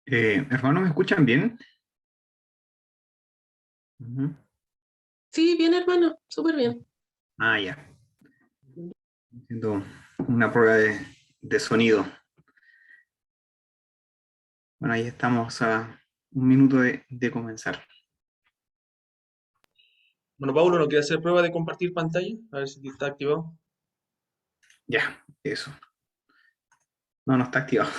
Hermano, ¿me escuchan bien? Ujú. Sí, bien, hermano, súper bien. Ah, ya. Haciendo una prueba de sonido. Bueno, ahí estamos a un minuto de comenzar. Bueno, Paulo, ¿no quiere hacer prueba de compartir pantalla? A ver si está activado. Ya, eso. No, no está activado.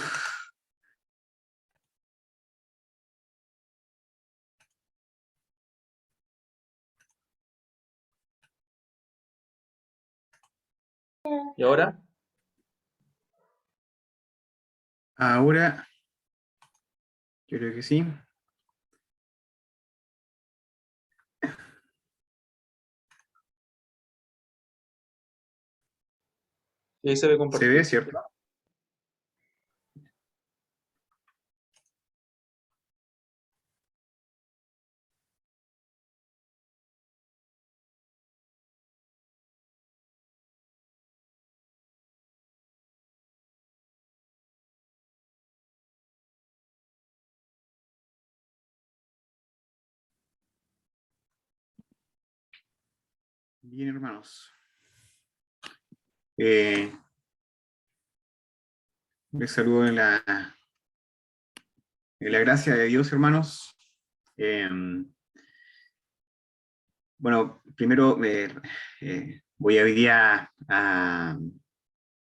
¿Y ahora? Ahora, yo creo que sí. Y ahí se ve Se ve, compartir. ¿cierto? Bien, hermanos. Eh, Les saludo en la gracia de Dios, hermanos. Eh, bueno, primero voy hoy día a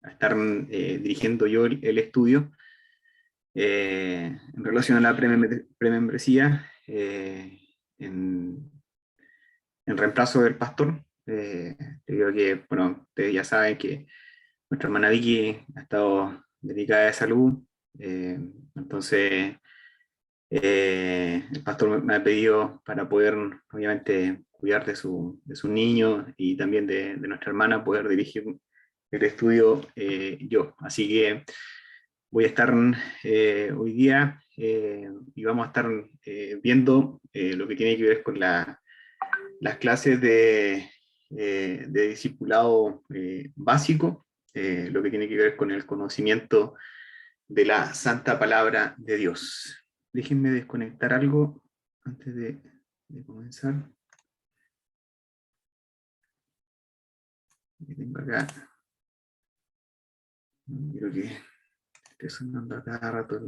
estar dirigiendo yo el estudio en relación a la premembresía en, en reemplazo del pastor. Debido a que, bueno, ustedes ya saben que nuestra hermana Vicky ha estado delicada de salud, entonces el pastor me ha pedido para poder, obviamente, cuidar de su niño y también de nuestra hermana, poder dirigir el estudio yo. Así que voy a estar hoy día y vamos a estar viendo lo que tiene que ver con las clases de discipulado básico, lo que tiene que ver con el conocimiento de la santa palabra de Dios. Déjenme desconectar algo antes de comenzar. Que tengo acá. Quiero que esté sonando a cada rato.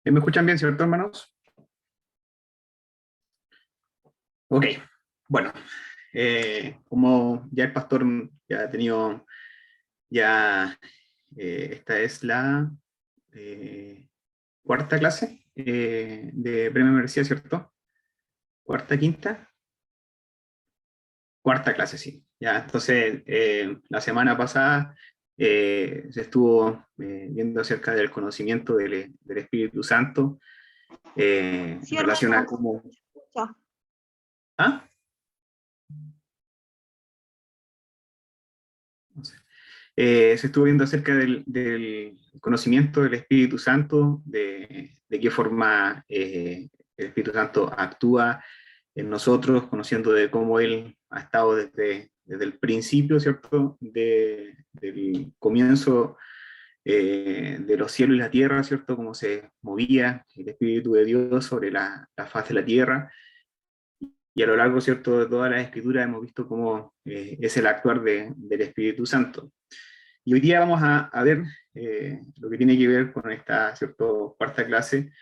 ¿Me escuchan bien, cierto, hermanos? Ok, bueno, como ya el pastor ya ha tenido, ya esta es la cuarta clase de Premio Universidad, ¿cierto? Cuarta, quinta, cuarta clase, sí. Ya, entonces, la semana pasada se estuvo viendo acerca del conocimiento del Espíritu Santo Sí, en relación a hermano, cómo... ya. ¿Ah? No sé. Se estuvo viendo acerca del conocimiento del Espíritu Santo, de qué forma el Espíritu Santo actúa en nosotros, conociendo de cómo Él ha estado desde el principio, ¿cierto? Del comienzo de los cielos y la tierra, ¿cierto? Cómo se movía el Espíritu de Dios sobre la faz de la tierra. Y a lo largo, ¿cierto?, de toda la Escritura hemos visto cómo es el actuar del Espíritu Santo. Y hoy día vamos a ver lo que tiene que ver con esta, ¿cierto?, cuarta clase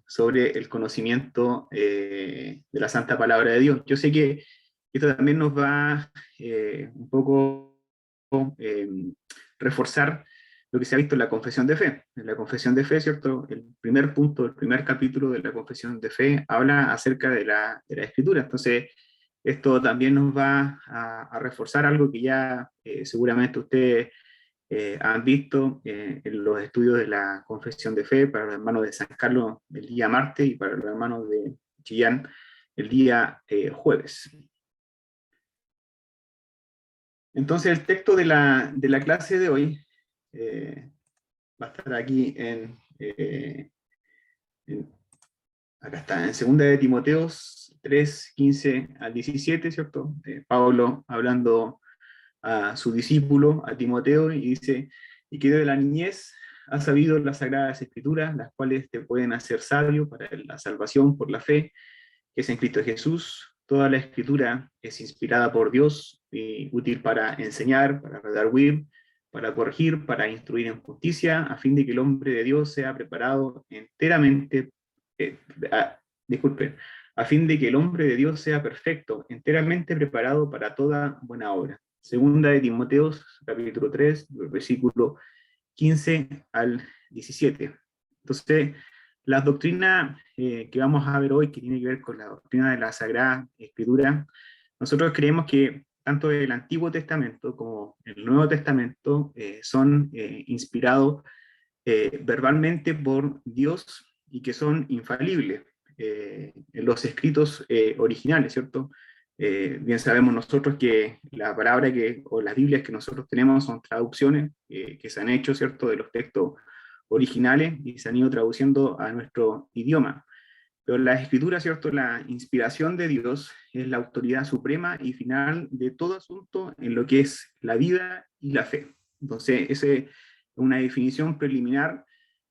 sobre el conocimiento de la Santa Palabra de Dios. Yo sé que esto también nos va un poco eh, reforzar lo que se ha visto en la confesión de fe. En la confesión de fe, ¿cierto? El primer punto, el primer capítulo de la confesión de fe habla acerca de la Escritura. Entonces, esto también nos va a reforzar algo que ya seguramente ustedes han visto en los estudios de la confesión de fe para los hermanos de San Carlos el día martes y para los hermanos de Chillán el día jueves. Entonces el texto de la clase de hoy va a estar aquí acá está, en 2 de Timoteos 3, 15 al 17, ¿cierto? Pablo hablando a su discípulo, a Timoteo, y dice, y que desde la niñez has sabido las sagradas escrituras, las cuales te pueden hacer sabio para la salvación por la fe, que es en Cristo Jesús. Toda la escritura es inspirada por Dios y útil para enseñar, para redarguir, para corregir, para instruir en justicia, a fin de que el hombre de Dios sea preparado enteramente, eh, disculpen, a fin de que el hombre de Dios sea perfecto, enteramente preparado para toda buena obra. Segunda de Timoteos, capítulo 3, versículo 15 al 17. Entonces, la doctrina que vamos a ver hoy, que tiene que ver con la doctrina de la Sagrada Escritura, nosotros creemos que tanto el Antiguo Testamento como el Nuevo Testamento son inspirados verbalmente por Dios y que son infalibles en los escritos originales, ¿cierto? Bien sabemos nosotros que la palabra o las Biblias que nosotros tenemos son traducciones que se han hecho, ¿cierto?, de los textos originales y se han ido traduciendo a nuestro idioma. Pero la escritura, ¿cierto?, la inspiración de Dios es la autoridad suprema y final de todo asunto en lo que es la vida y la fe. Entonces, esa es una definición preliminar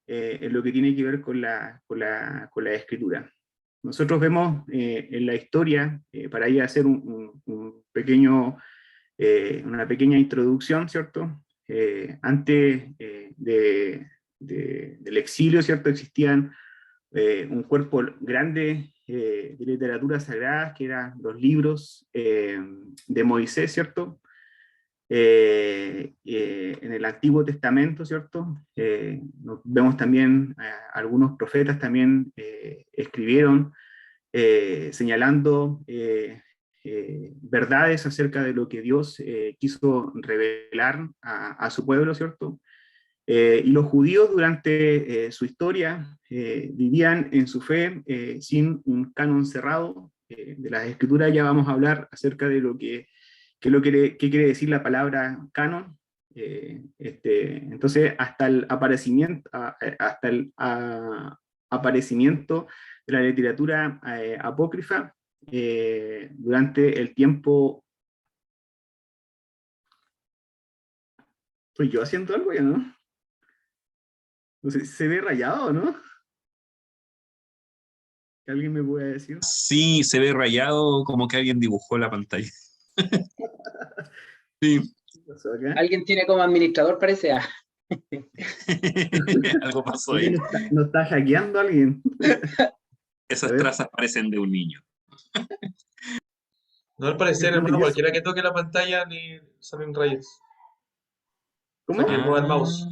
en lo que tiene que ver con la escritura. Nosotros vemos en la historia, para ir a hacer un pequeño, una pequeña introducción, ¿cierto? Antes del exilio, ¿cierto? Existían un cuerpo grande de literatura sagrada, que eran los libros de Moisés, ¿cierto? En el Antiguo Testamento, ¿cierto? Vemos también algunos profetas también escribieron señalando verdades acerca de lo que Dios quiso revelar a su pueblo, ¿cierto? Y los judíos durante su historia vivían en su fe sin un canon cerrado. De las escrituras ya vamos a hablar acerca de lo que qué quiere decir la palabra canon. Entonces, hasta el aparecimiento de la literatura apócrifa durante el tiempo. ¿Estoy yo haciendo algo ya, no? No sé, ¿se ve rayado, no? ¿Que alguien me puede decir? Sí, se ve rayado como que alguien dibujó la pantalla. Sí. ¿Qué pasó acá? Alguien tiene como administrador, parece. Algo pasó ahí. ¿No está hackeando a alguien? Esas A ver. trazas parecen de un niño. No, al parecer, ¿Es hermano, maravilloso? cualquiera que toque la pantalla le salen rayas. ¿Cómo? O sea, que mueva el mouse.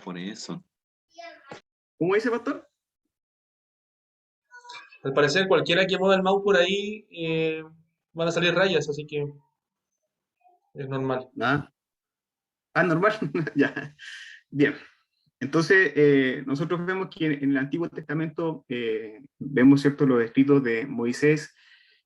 Por eso. ¿Cómo dice, pastor? Al parecer, cualquiera que mueva el mouse por ahí van a salir rayas, así que es normal. Normal. Ya. Bien. Entonces, nosotros vemos que en el Antiguo Testamento vemos, ¿cierto?, los escritos de Moisés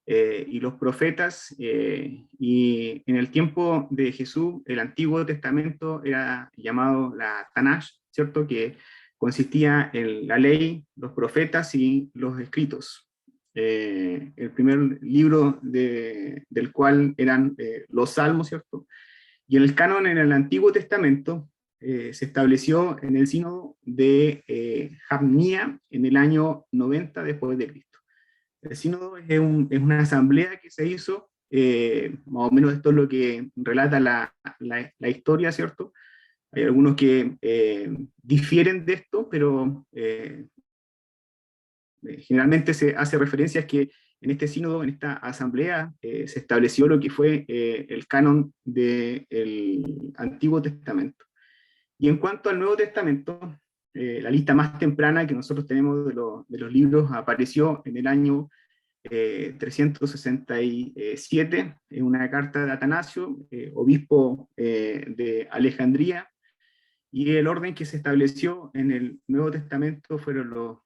y los profetas, y en el tiempo de Jesús, el Antiguo Testamento era llamado la Tanaj, ¿cierto?, que consistía en la ley, los profetas y los escritos. El primer libro del cual eran los Salmos, ¿cierto? Y en el canon en el Antiguo Testamento se estableció en el sínodo de Jamnia en el año 90 después de Cristo. El sínodo es una asamblea que se hizo más o menos esto es lo que relata la historia, ¿cierto? Hay algunos que difieren de esto, pero generalmente se hace referencia a que en este sínodo, en esta asamblea, se estableció lo que fue el canon del Antiguo Testamento. Y en cuanto al Nuevo Testamento, la lista más temprana que nosotros tenemos de los libros apareció en el año 367, en una carta de Atanasio, obispo de Alejandría, y el orden que se estableció en el Nuevo Testamento fueron los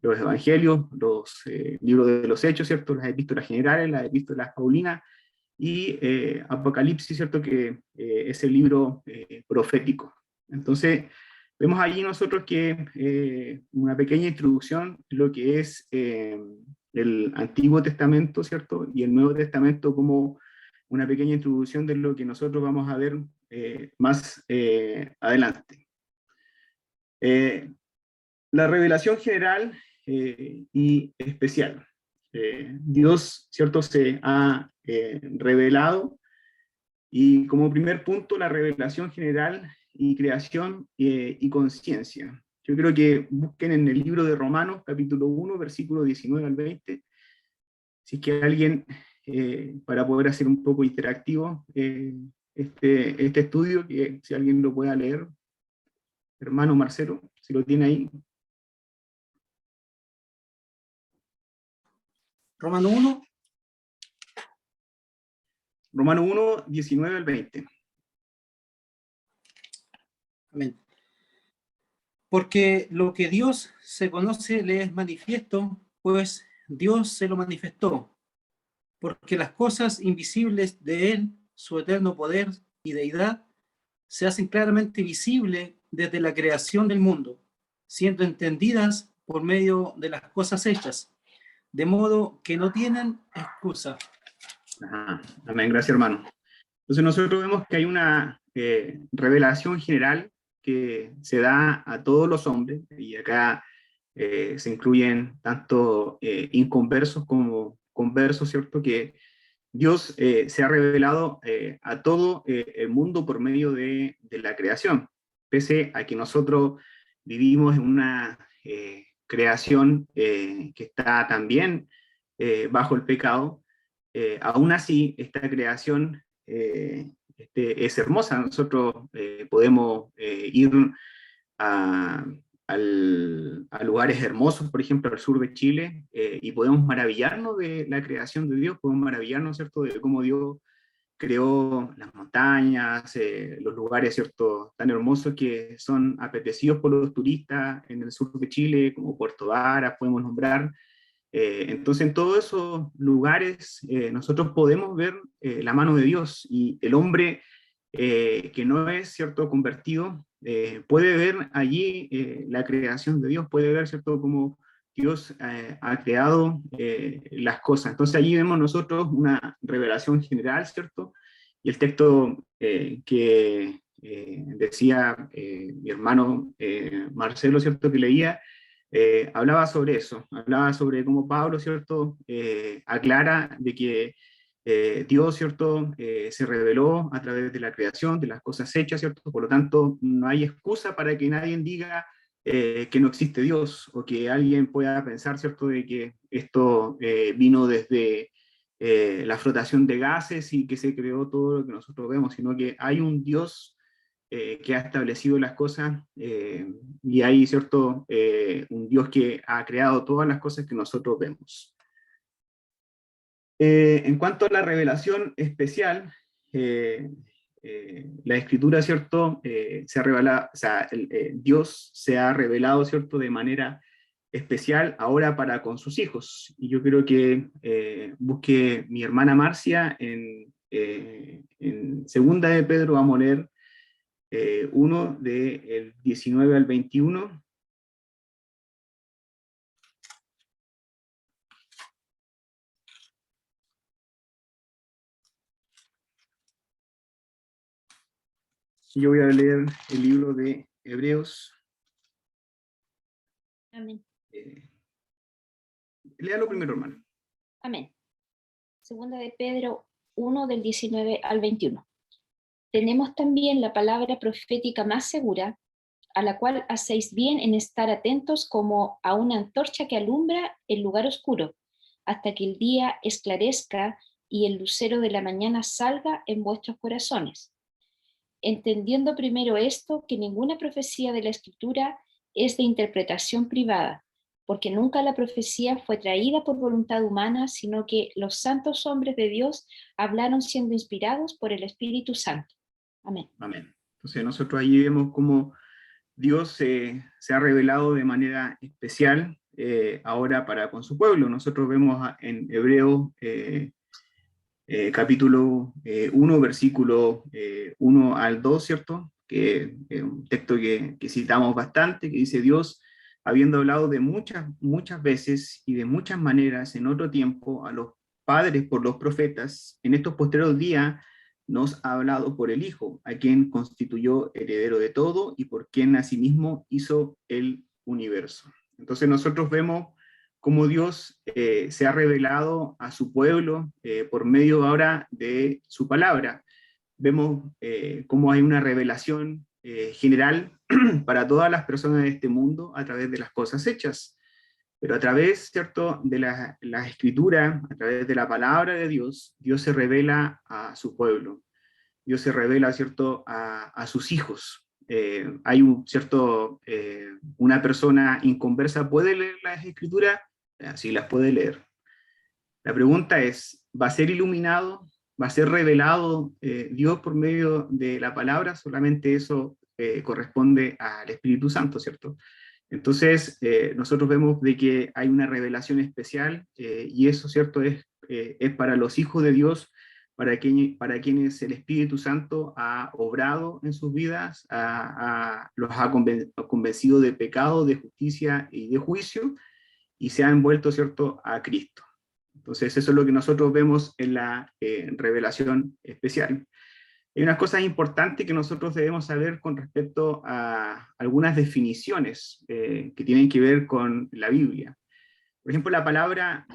evangelios, los libros de los Hechos, ¿cierto? Las epístolas generales, las epístolas paulinas, y Apocalipsis, ¿cierto? Que es el libro profético. Entonces, vemos allí nosotros que una pequeña introducción, lo que es el Antiguo Testamento, ¿cierto? Y el Nuevo Testamento como una pequeña introducción de lo que nosotros vamos a ver más adelante. La revelación general y especial. Dios, ¿cierto?, se ha revelado, y como primer punto, la revelación general y creación y conciencia. Yo creo que busquen en el libro de Romanos, capítulo 1, versículo 19 al 20, si es que alguien, para poder hacer un poco interactivo este estudio, que si alguien lo pueda leer, hermano Marcelo, si lo tiene ahí. Romano 1. Romano 1, 19 al 20. Amén. Porque lo que Dios se conoce le es manifiesto, pues Dios se lo manifestó. Porque las cosas invisibles de Él, su eterno poder y deidad, se hacen claramente visibles desde la creación del mundo, siendo entendidas por medio de las cosas hechas, de modo que no tienen excusa. Ajá. Amén, gracias hermano. Entonces nosotros vemos que hay una revelación general que se da a todos los hombres, y acá se incluyen tanto inconversos como conversos, ¿cierto? Que Dios se ha revelado a todo el mundo por medio de la creación, pese a que nosotros vivimos en una creación que está también bajo el pecado. Aún así, esta creación es hermosa. Nosotros podemos ir a, a lugares hermosos, por ejemplo, al sur de Chile, y podemos maravillarnos de la creación de Dios, podemos maravillarnos, ¿cierto?, de cómo Dios creó las montañas, los lugares, ¿cierto?, tan hermosos que son apetecidos por los turistas en el sur de Chile, como Puerto Varas, podemos nombrar. Entonces, en todos esos lugares nosotros podemos ver la mano de Dios, y el hombre que no es, ¿cierto?, convertido, puede ver allí la creación de Dios, puede ver, ¿cierto?, cómo Dios ha creado las cosas. Entonces allí vemos nosotros una revelación general, ¿cierto? Y el texto que decía mi hermano Marcelo, ¿cierto?, que leía, hablaba sobre eso, hablaba sobre cómo Pablo, ¿cierto?, aclara de que Dios, ¿cierto?, se reveló a través de la creación, de las cosas hechas, ¿cierto? Por lo tanto, no hay excusa para que nadie diga que no existe Dios, o que alguien pueda pensar, ¿cierto?, de que esto vino desde la flotación de gases y que se creó todo lo que nosotros vemos, sino que hay un Dios que ha establecido las cosas, y hay, ¿cierto?, un Dios que ha creado todas las cosas que nosotros vemos. En cuanto a la revelación especial, la Escritura, ¿cierto?, se ha revelado, o sea, Dios se ha revelado, ¿cierto?, de manera especial ahora para con sus hijos. Y yo creo que busque mi hermana Marcia en Segunda de Pedro, vamos a leer 1 del 19 al 21. Yo voy a leer el libro de Hebreos. Amén. Léalo primero, hermano. Amén. Segunda de Pedro 1 del 19 al 21. Tenemos también la palabra profética más segura, a la cual hacéis bien en estar atentos como a una antorcha que alumbra el lugar oscuro, hasta que el día esclarezca y el lucero de la mañana salga en vuestros corazones. Entendiendo primero esto, que ninguna profecía de la Escritura es de interpretación privada, porque nunca la profecía fue traída por voluntad humana, sino que los santos hombres de Dios hablaron siendo inspirados por el Espíritu Santo. Amén. Amén. Entonces nosotros allí vemos cómo Dios se ha revelado de manera especial ahora para con su pueblo. Nosotros vemos en Hebreos capítulo 1, versículo 1 al 2, ¿cierto? Que es un texto que citamos bastante, que dice: Dios, habiendo hablado de muchas veces y de muchas maneras en otro tiempo a los padres por los profetas, en estos postreros días nos ha hablado por el Hijo, a quien constituyó heredero de todo y por quien asimismo hizo el universo. Entonces nosotros vemos cómo Dios se ha revelado a su pueblo por medio ahora de su palabra. Vemos cómo hay una revelación general para todas las personas de este mundo a través de las cosas hechas, pero a través, ¿cierto?, de la escritura, a través de la palabra de Dios, Dios se revela a su pueblo, Dios se revela, ¿cierto?, a sus hijos. Hay una persona inconversa puede leer las escrituras, sí las puede leer. La pregunta es, ¿va a ser iluminado? ¿Va a ser revelado Dios por medio de la palabra? Solamente eso corresponde al Espíritu Santo, ¿cierto? Entonces, nosotros vemos de que hay una revelación especial y eso, ¿cierto?, es para los hijos de Dios, para quienes el Espíritu Santo ha obrado en sus vidas, los ha convencido de pecado, de justicia y de juicio, y se han vuelto, ¿cierto?, a Cristo. Entonces, eso es lo que nosotros vemos en la revelación especial. Hay unas cosas importantes que nosotros debemos saber con respecto a algunas definiciones que tienen que ver con la Biblia. Por ejemplo, la palabra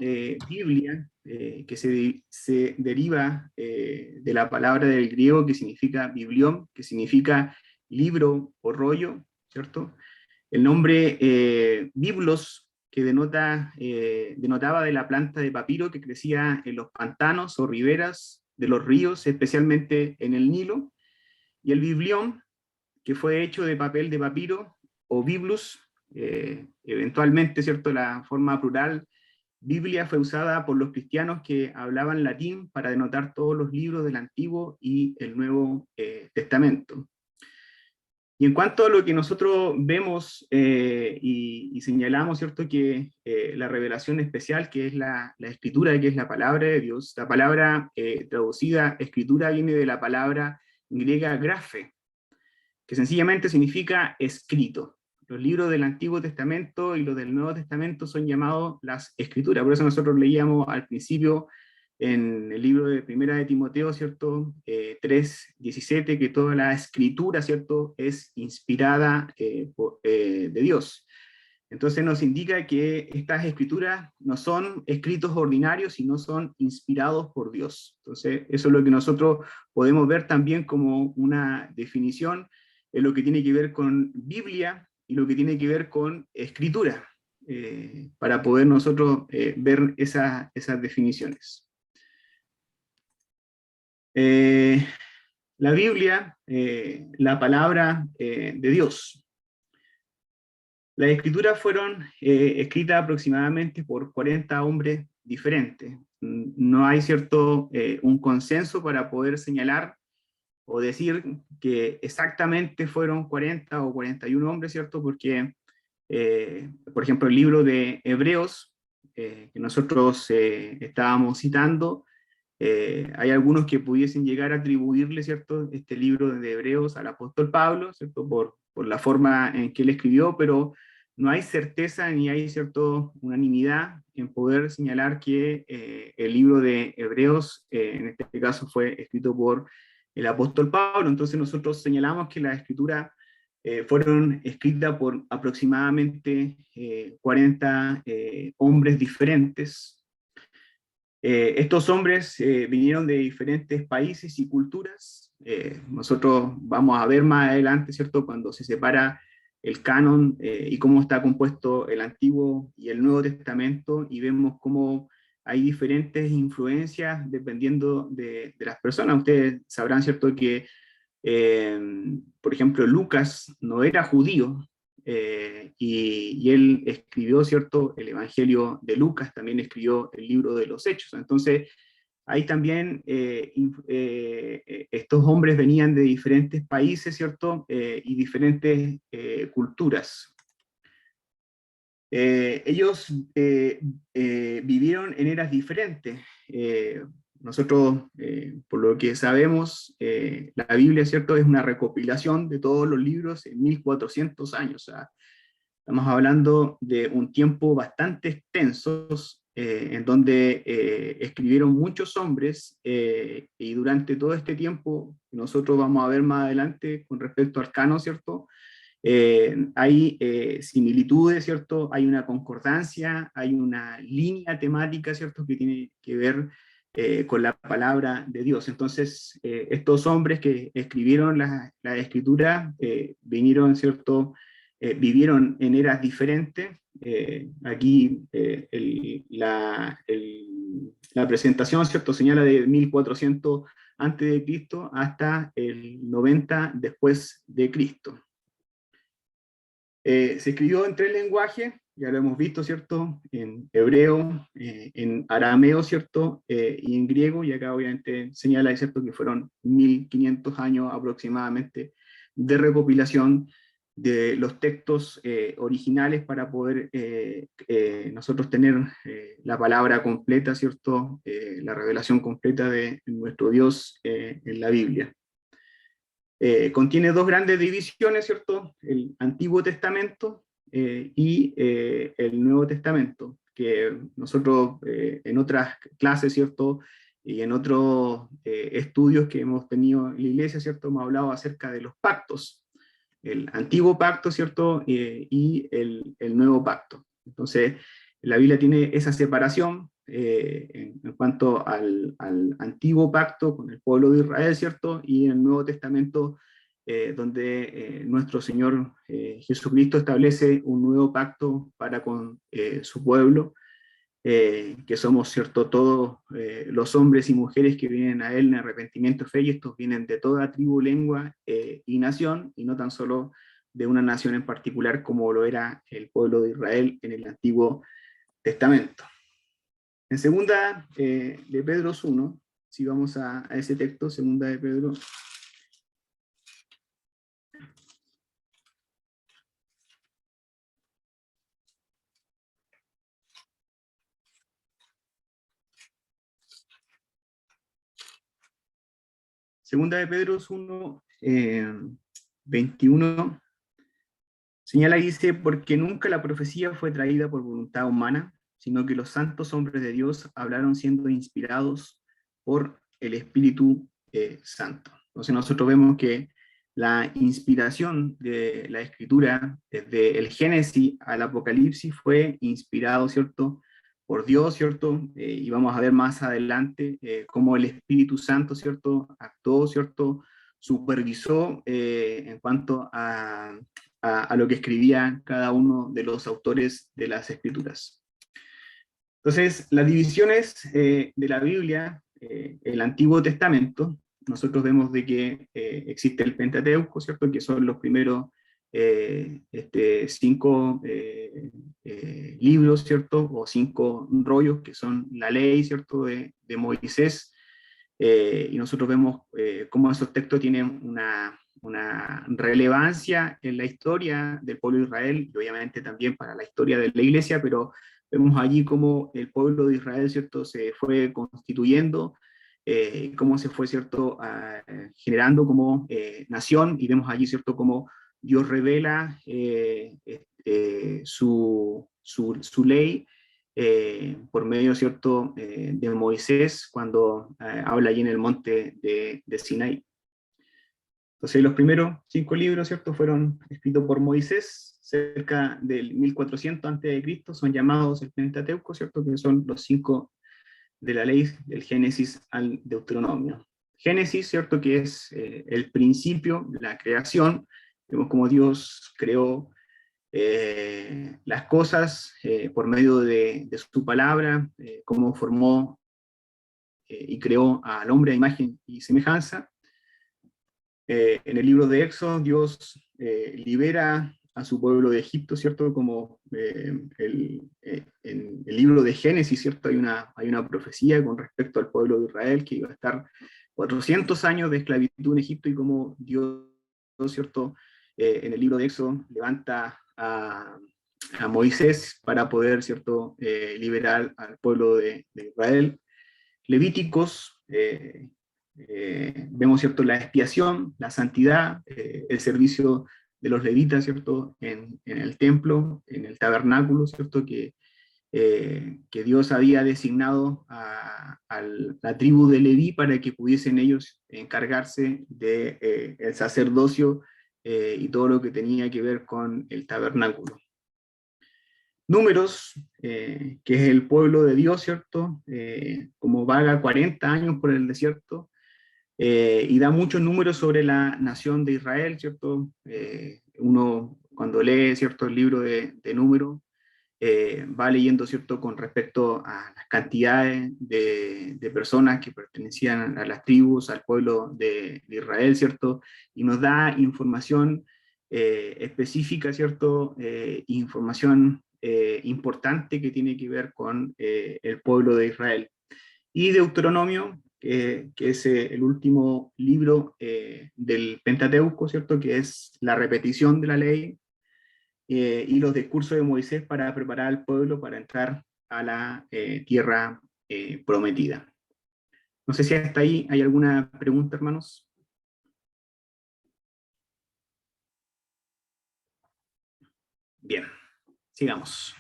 Biblia, que se deriva de la palabra del griego que significa biblión, que significa libro o rollo, ¿cierto? El nombre biblos, que denotaba de la planta de papiro que crecía en los pantanos o riberas de los ríos, especialmente en el Nilo, y el biblión, que fue hecho de papel de papiro o biblus, eventualmente, ¿cierto?, la forma plural, Biblia, fue usada por los cristianos que hablaban latín para denotar todos los libros del Antiguo y el Nuevo Testamento. Y en cuanto a lo que nosotros vemos y señalamos, ¿cierto?, que la revelación especial, que es la escritura, que es la palabra de Dios, la palabra traducida escritura viene de la palabra griega graphe, que sencillamente significa escrito. Los libros del Antiguo Testamento y los del Nuevo Testamento son llamados las Escrituras. Por eso nosotros leíamos al principio en el libro de Primera de Timoteo, ¿cierto? 3:17, que toda la Escritura, ¿cierto?, es inspirada de Dios. Entonces nos indica que estas Escrituras no son escritos ordinarios, sino son inspirados por Dios. Entonces eso es lo que nosotros podemos ver también como una definición en lo que tiene que ver con Biblia y lo que tiene que ver con escritura, para poder nosotros ver esas definiciones. La Biblia, la palabra de Dios. Las escrituras fueron escritas aproximadamente por 40 hombres diferentes. No hay un consenso para poder señalar o decir que exactamente fueron 40 o 41 hombres, ¿cierto? Porque, por ejemplo, el libro de Hebreos, que nosotros estábamos citando, hay algunos que pudiesen llegar a atribuirle, ¿cierto?, este libro de Hebreos al apóstol Pablo, ¿cierto?, por la forma en que él escribió, pero no hay certeza ni hay, ¿cierto?, unanimidad en poder señalar que el libro de Hebreos, en este caso, fue escrito por el apóstol Pablo. Entonces nosotros señalamos que las escrituras fueron escritas por aproximadamente 40 hombres diferentes. Estos hombres vinieron de diferentes países y culturas. Nosotros vamos a ver más adelante, ¿cierto?, cuando se separa el canon y cómo está compuesto el Antiguo y el Nuevo Testamento, y vemos cómo hay diferentes influencias dependiendo de las personas. Ustedes sabrán, ¿cierto?, que, por ejemplo, Lucas no era judío, y él escribió, ¿cierto?, el Evangelio de Lucas, también escribió el libro de los Hechos. Entonces, ahí también estos hombres venían de diferentes países, ¿cierto?, y diferentes culturas. Ellos vivieron en eras diferentes. Nosotros, por lo que sabemos, la Biblia, ¿cierto?, es una recopilación de todos los libros en 1400 años. O sea, estamos hablando de un tiempo bastante extenso, en donde escribieron muchos hombres, y durante todo este tiempo, nosotros vamos a ver más adelante con respecto al canon, ¿cierto?, hay similitudes, ¿cierto? Hay una concordancia, hay una línea temática, ¿cierto?, que tiene que ver con la palabra de Dios. Entonces, estos hombres que escribieron la escritura vinieron, ¿cierto?, vivieron en eras diferentes. Aquí la presentación, ¿cierto?, señala de 1400 antes de Cristo hasta el 90 después de Cristo. Se escribió en 3 lenguajes, ya lo hemos visto, ¿cierto?, en hebreo, en arameo, ¿cierto?, y en griego, y acá obviamente señala, ¿cierto?, que fueron 1500 años aproximadamente de recopilación de los textos originales para poder nosotros tener la palabra completa, ¿cierto?, la revelación completa de nuestro Dios en la Biblia. Contiene 2 grandes divisiones, ¿cierto?, el Antiguo Testamento y el Nuevo Testamento, que nosotros en otras clases, ¿cierto?, y en otros estudios que hemos tenido en la iglesia, ¿cierto?, hemos hablado acerca de los pactos, el Antiguo Pacto, ¿cierto?, y el Nuevo Pacto. Entonces, la Biblia tiene esa separación en cuanto al Antiguo Pacto con el pueblo de Israel, ¿cierto?, y en el Nuevo Testamento, donde nuestro Señor Jesucristo establece un nuevo pacto para con su pueblo, que somos, ¿cierto?, todos los hombres y mujeres que vienen a Él en arrepentimiento y fe, y estos vienen de toda tribu, lengua y nación, y no tan solo de una nación en particular como lo era el pueblo de Israel en el Antiguo Testamento. En segunda de Pedro 1, si vamos a ese texto, segunda de Pedro. Segunda de Pedro 1, 21, señala y dice: porque nunca la profecía fue traída por voluntad humana, sino que los santos hombres de Dios hablaron siendo inspirados por el Espíritu Santo. Entonces nosotros vemos que la inspiración de la Escritura, desde el Génesis al Apocalipsis, fue inspirado, ¿cierto?, por Dios, ¿cierto? Y vamos a ver más adelante cómo el Espíritu Santo, ¿cierto?, actuó, ¿cierto?, supervisó en cuanto a lo que escribía cada uno de los autores de las Escrituras. Entonces, las divisiones de la Biblia, el Antiguo Testamento, nosotros vemos de que existe el Pentateuco, ¿cierto?, que son los primeros 5 libros, ¿cierto?, o 5 rollos, que son la ley, ¿cierto?, de Moisés, y nosotros vemos cómo esos textos tienen una relevancia en la historia del pueblo de Israel, y obviamente también para la historia de la iglesia, pero vemos allí cómo el pueblo de Israel, ¿cierto?, se fue constituyendo, cómo se fue, ¿cierto?, generando como nación, y vemos allí, ¿cierto?, cómo Dios revela su ley por medio, ¿cierto?, de Moisés, cuando habla allí en el monte de Sinaí. Entonces los primeros 5 libros, ¿cierto?, fueron escritos por Moisés, cerca del 1400 a.C., son llamados el Pentateuco, ¿cierto?, que son los 5 de la ley del Génesis al Deuteronomio. Génesis, ¿cierto? Que es el principio, la creación, vemos cómo Dios creó las cosas por medio de su palabra, cómo formó y creó al hombre a imagen y semejanza. En el libro de Éxodo, Dios libera a su pueblo de Egipto, ¿cierto? Como en el libro de Génesis, ¿cierto? Hay una profecía con respecto al pueblo de Israel que iba a estar 400 años de esclavitud en Egipto, y como Dios, ¿cierto? En el libro de Éxodo levanta a Moisés para poder, ¿cierto? Liberar al pueblo de Israel. Levíticos, vemos, ¿cierto? La expiación, la santidad, el servicio de los levitas, ¿cierto? En el templo, en el tabernáculo, ¿cierto? Que Dios había designado a la tribu de Leví para que pudiesen ellos encargarse de el sacerdocio y todo lo que tenía que ver con el tabernáculo. Números, que es el pueblo de Dios, ¿cierto? Como vaga 40 años por el desierto, y da muchos números sobre la nación de Israel, ¿cierto? Uno cuando lee, ¿cierto? El libro de Números, va leyendo, ¿cierto? Con respecto a las cantidades de personas que pertenecían a las tribus, al pueblo de Israel, ¿cierto? Y nos da información específica, ¿cierto? Información importante que tiene que ver con el pueblo de Israel. Y Deuteronomio, que es el último libro del Pentateuco, ¿cierto? Que es la repetición de la ley, y los discursos de Moisés para preparar al pueblo para entrar a la tierra prometida. No sé si hasta ahí hay alguna pregunta, hermanos. Bien, sigamos.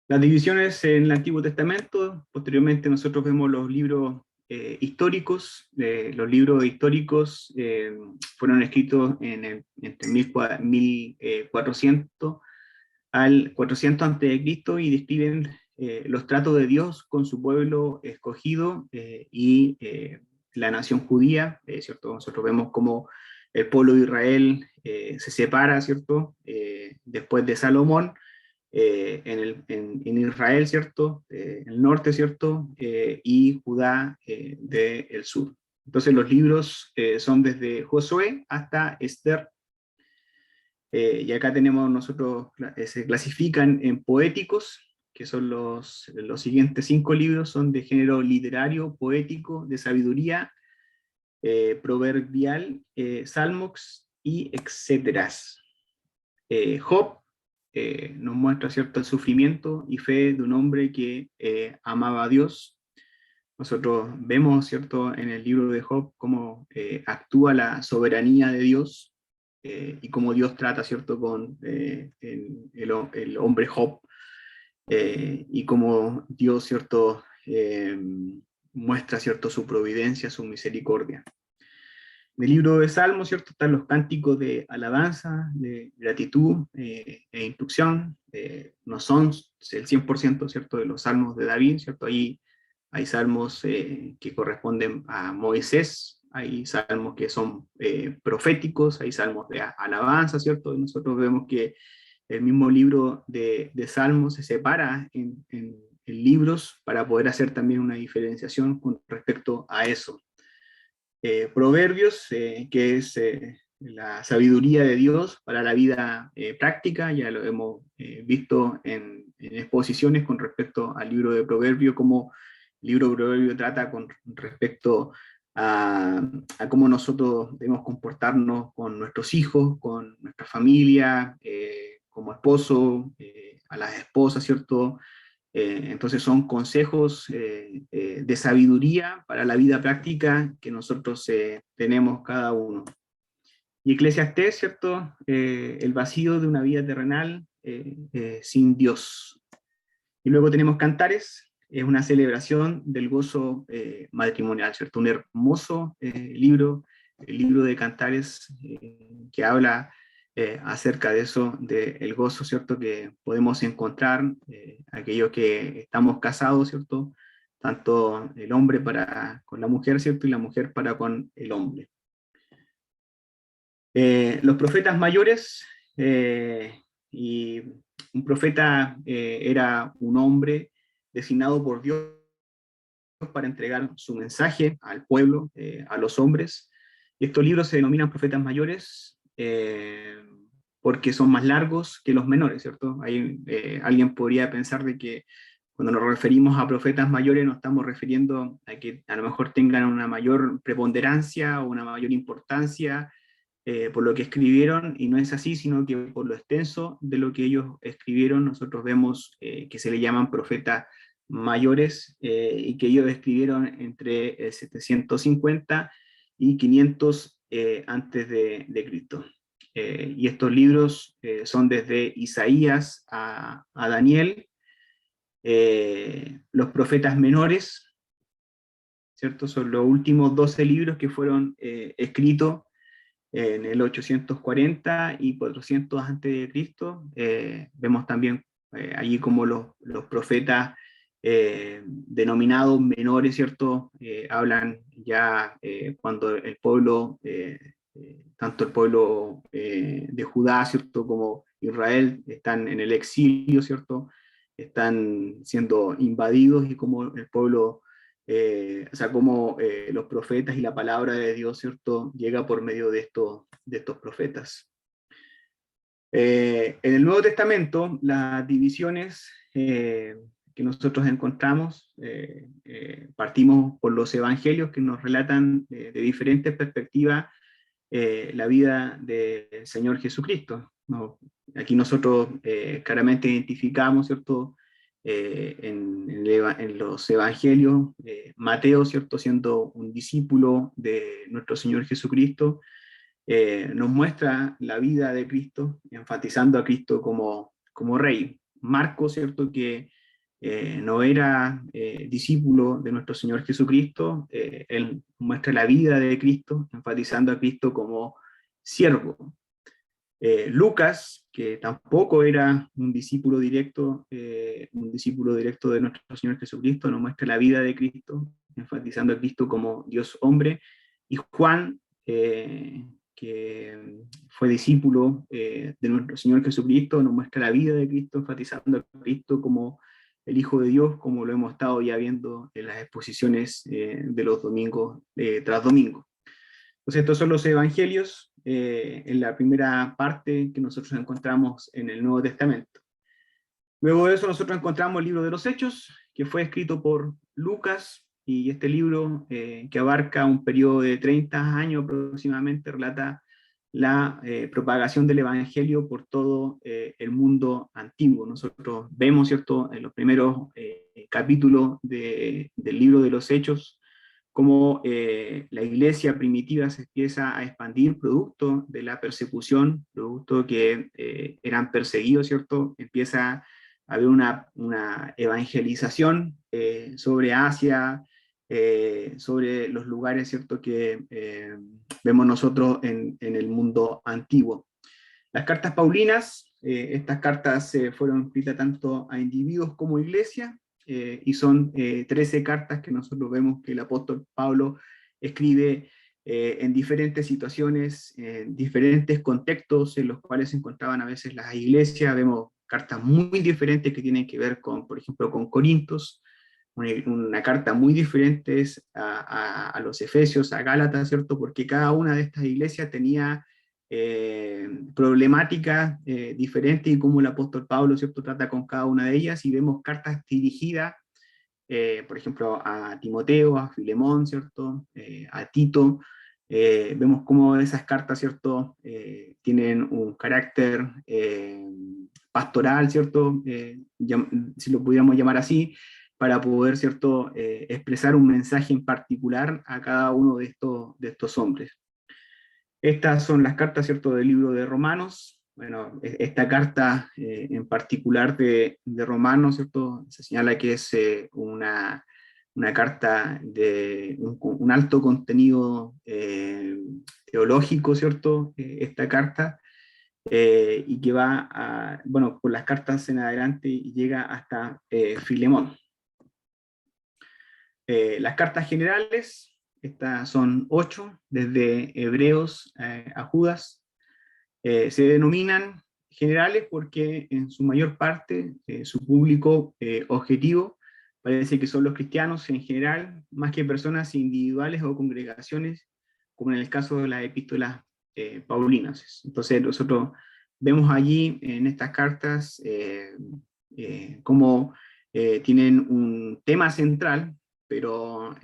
Las divisiones en el Antiguo Testamento. Posteriormente nosotros vemos los libros históricos. Los libros históricos fueron escritos entre 1400 al 400 a.C. y describen los tratos de Dios con su pueblo escogido y la nación judía, ¿cierto? Nosotros vemos cómo el pueblo de Israel se separa, ¿cierto? Después de Salomón, en Israel, ¿cierto? El norte, ¿cierto? Y Judá del sur. Entonces los libros son desde Josué hasta Esther. Y acá tenemos nosotros, se clasifican en poéticos, que son los siguientes 5 libros, son de género literario, poético, de sabiduría, proverbial, salmos y etcétera. Job nos muestra cierto sufrimiento y fe de un hombre que amaba a Dios. Nosotros vemos, ¿cierto?, en el libro de Job cómo actúa la soberanía de Dios y cómo Dios trata, ¿cierto?, con el hombre Job, y cómo Dios, ¿cierto?, muestra, ¿cierto?, su providencia, su misericordia. En el libro de Salmos, ¿cierto?, están los cánticos de alabanza, de gratitud e instrucción. No son el 100%, ¿cierto?, de los salmos de David, ¿cierto? Ahí hay salmos que corresponden a Moisés, hay salmos que son proféticos, hay salmos de alabanza, ¿cierto? Y nosotros vemos que el mismo libro de Salmos se separa en libros para poder hacer también una diferenciación con respecto a eso. Proverbios, que es la sabiduría de Dios para la vida práctica, ya lo hemos visto en exposiciones con respecto al libro de Proverbios, como el libro de Proverbios trata con respecto a cómo nosotros debemos comportarnos con nuestros hijos, con nuestra familia, como esposo, a las esposas, ¿cierto? Entonces son consejos de sabiduría para la vida práctica que nosotros tenemos cada uno. Y Eclesiastés, ¿cierto? El vacío de una vida terrenal sin Dios. Y luego tenemos Cantares, es una celebración del gozo matrimonial, ¿cierto? Un hermoso libro, el libro de Cantares, que habla acerca de eso, del gozo, ¿cierto?, que podemos encontrar, aquellos que estamos casados, ¿cierto?, tanto el hombre para con la mujer, ¿cierto?, y la mujer para con el hombre. Los profetas mayores, y un profeta era un hombre designado por Dios para entregar su mensaje al pueblo, a los hombres. Y estos libros se denominan profetas mayores porque son más largos que los menores, ¿cierto? Alguien podría pensar de que cuando nos referimos a profetas mayores nos estamos refiriendo a que a lo mejor tengan una mayor preponderancia o una mayor importancia por lo que escribieron, y no es así, sino que por lo extenso de lo que ellos escribieron, nosotros vemos que se le llaman profetas mayores, y que ellos escribieron entre 750 y 500 antes de Cristo. Y estos libros son desde Isaías a Daniel, los profetas menores, ¿cierto? Son los últimos 12 libros que fueron escritos en el 840 y 400 antes de Cristo. Vemos también allí como los profetas denominados menores, ¿cierto? Hablan ya cuando el pueblo, tanto el pueblo de Judá, ¿cierto?, como Israel, están en el exilio, ¿cierto?, están siendo invadidos, y como el pueblo, o sea, como los profetas y la palabra de Dios, ¿cierto?, llega por medio de estos profetas. En el Nuevo Testamento, las divisiones que nosotros encontramos, partimos por los evangelios que nos relatan de diferentes perspectivas la vida del Señor Jesucristo, ¿no? Aquí nosotros claramente identificamos, ¿cierto?, en los evangelios, Mateo, ¿cierto?, siendo un discípulo de nuestro Señor Jesucristo, nos muestra la vida de Cristo, enfatizando a Cristo como rey. Marcos, ¿cierto?, que no era discípulo de nuestro Señor Jesucristo, él muestra la vida de Cristo, enfatizando a Cristo como siervo. Lucas, que tampoco era un discípulo directo de nuestro Señor Jesucristo, nos muestra la vida de Cristo, enfatizando a Cristo como Dios hombre. Y Juan, que fue discípulo de nuestro Señor Jesucristo, nos muestra la vida de Cristo, enfatizando a Cristo como el Hijo de Dios, como lo hemos estado ya viendo en las exposiciones de los domingos tras domingo. Entonces estos son los evangelios en la primera parte que nosotros encontramos en el Nuevo Testamento. Luego de eso nosotros encontramos el libro de los Hechos, que fue escrito por Lucas, y este libro, que abarca un periodo de 30 años aproximadamente, relata la propagación del Evangelio por todo el mundo antiguo. Nosotros vemos, ¿cierto?, en los primeros capítulos del libro de los Hechos, cómo la iglesia primitiva se empieza a expandir producto de la persecución, producto que eran perseguidos, ¿cierto? Empieza a haber una evangelización sobre Asia, sobre los lugares, ¿cierto?, que vemos nosotros en el mundo antiguo. Las cartas paulinas, estas cartas fueron escritas tanto a individuos como a iglesia, y son 13 cartas que nosotros vemos que el apóstol Pablo escribe en diferentes situaciones, en diferentes contextos en los cuales se encontraban a veces las iglesias. Vemos cartas muy diferentes que tienen que ver con, por ejemplo, con Corintios, una carta muy diferente a los Efesios, a Gálatas, ¿cierto?, porque cada una de estas iglesias tenía problemáticas diferentes, y cómo el apóstol Pablo, ¿cierto?, trata con cada una de ellas. Y vemos cartas dirigidas, por ejemplo, a Timoteo, a Filemón, ¿cierto?, a Tito. Vemos cómo esas cartas, ¿cierto?, tienen un carácter pastoral, ¿cierto?, si lo pudiéramos llamar así, para poder, ¿cierto?, expresar un mensaje en particular a cada uno de estos hombres. Estas son las cartas, ¿cierto?, del libro de Romanos. Bueno, esta carta en particular de Romanos, ¿cierto?, se señala que es una carta de un alto contenido teológico, ¿cierto?, esta carta, y que va bueno, con las cartas en adelante y llega hasta Filemón. Las cartas generales, estas son 8, desde Hebreos a Judas, se denominan generales porque en su mayor parte su público objetivo parece que son los cristianos en general, más que personas individuales o congregaciones, como en el caso de las epístolas paulinas. Entonces nosotros vemos allí en estas cartas cómo tienen un tema central, pero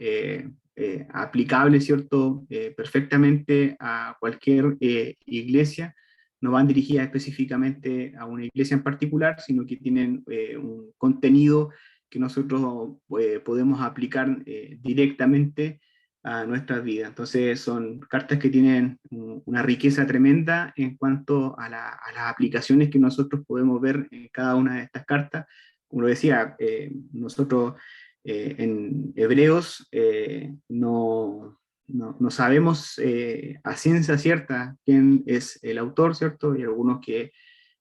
aplicable, ¿cierto?, perfectamente a cualquier iglesia. No van dirigidas específicamente a una iglesia en particular, sino que tienen un contenido que nosotros podemos aplicar directamente a nuestras vidas. Entonces son cartas que tienen una riqueza tremenda en cuanto a las aplicaciones que nosotros podemos ver en cada una de estas cartas. Como lo decía, nosotros en Hebreos no sabemos a ciencia cierta quién es el autor, ¿cierto? Hay algunos que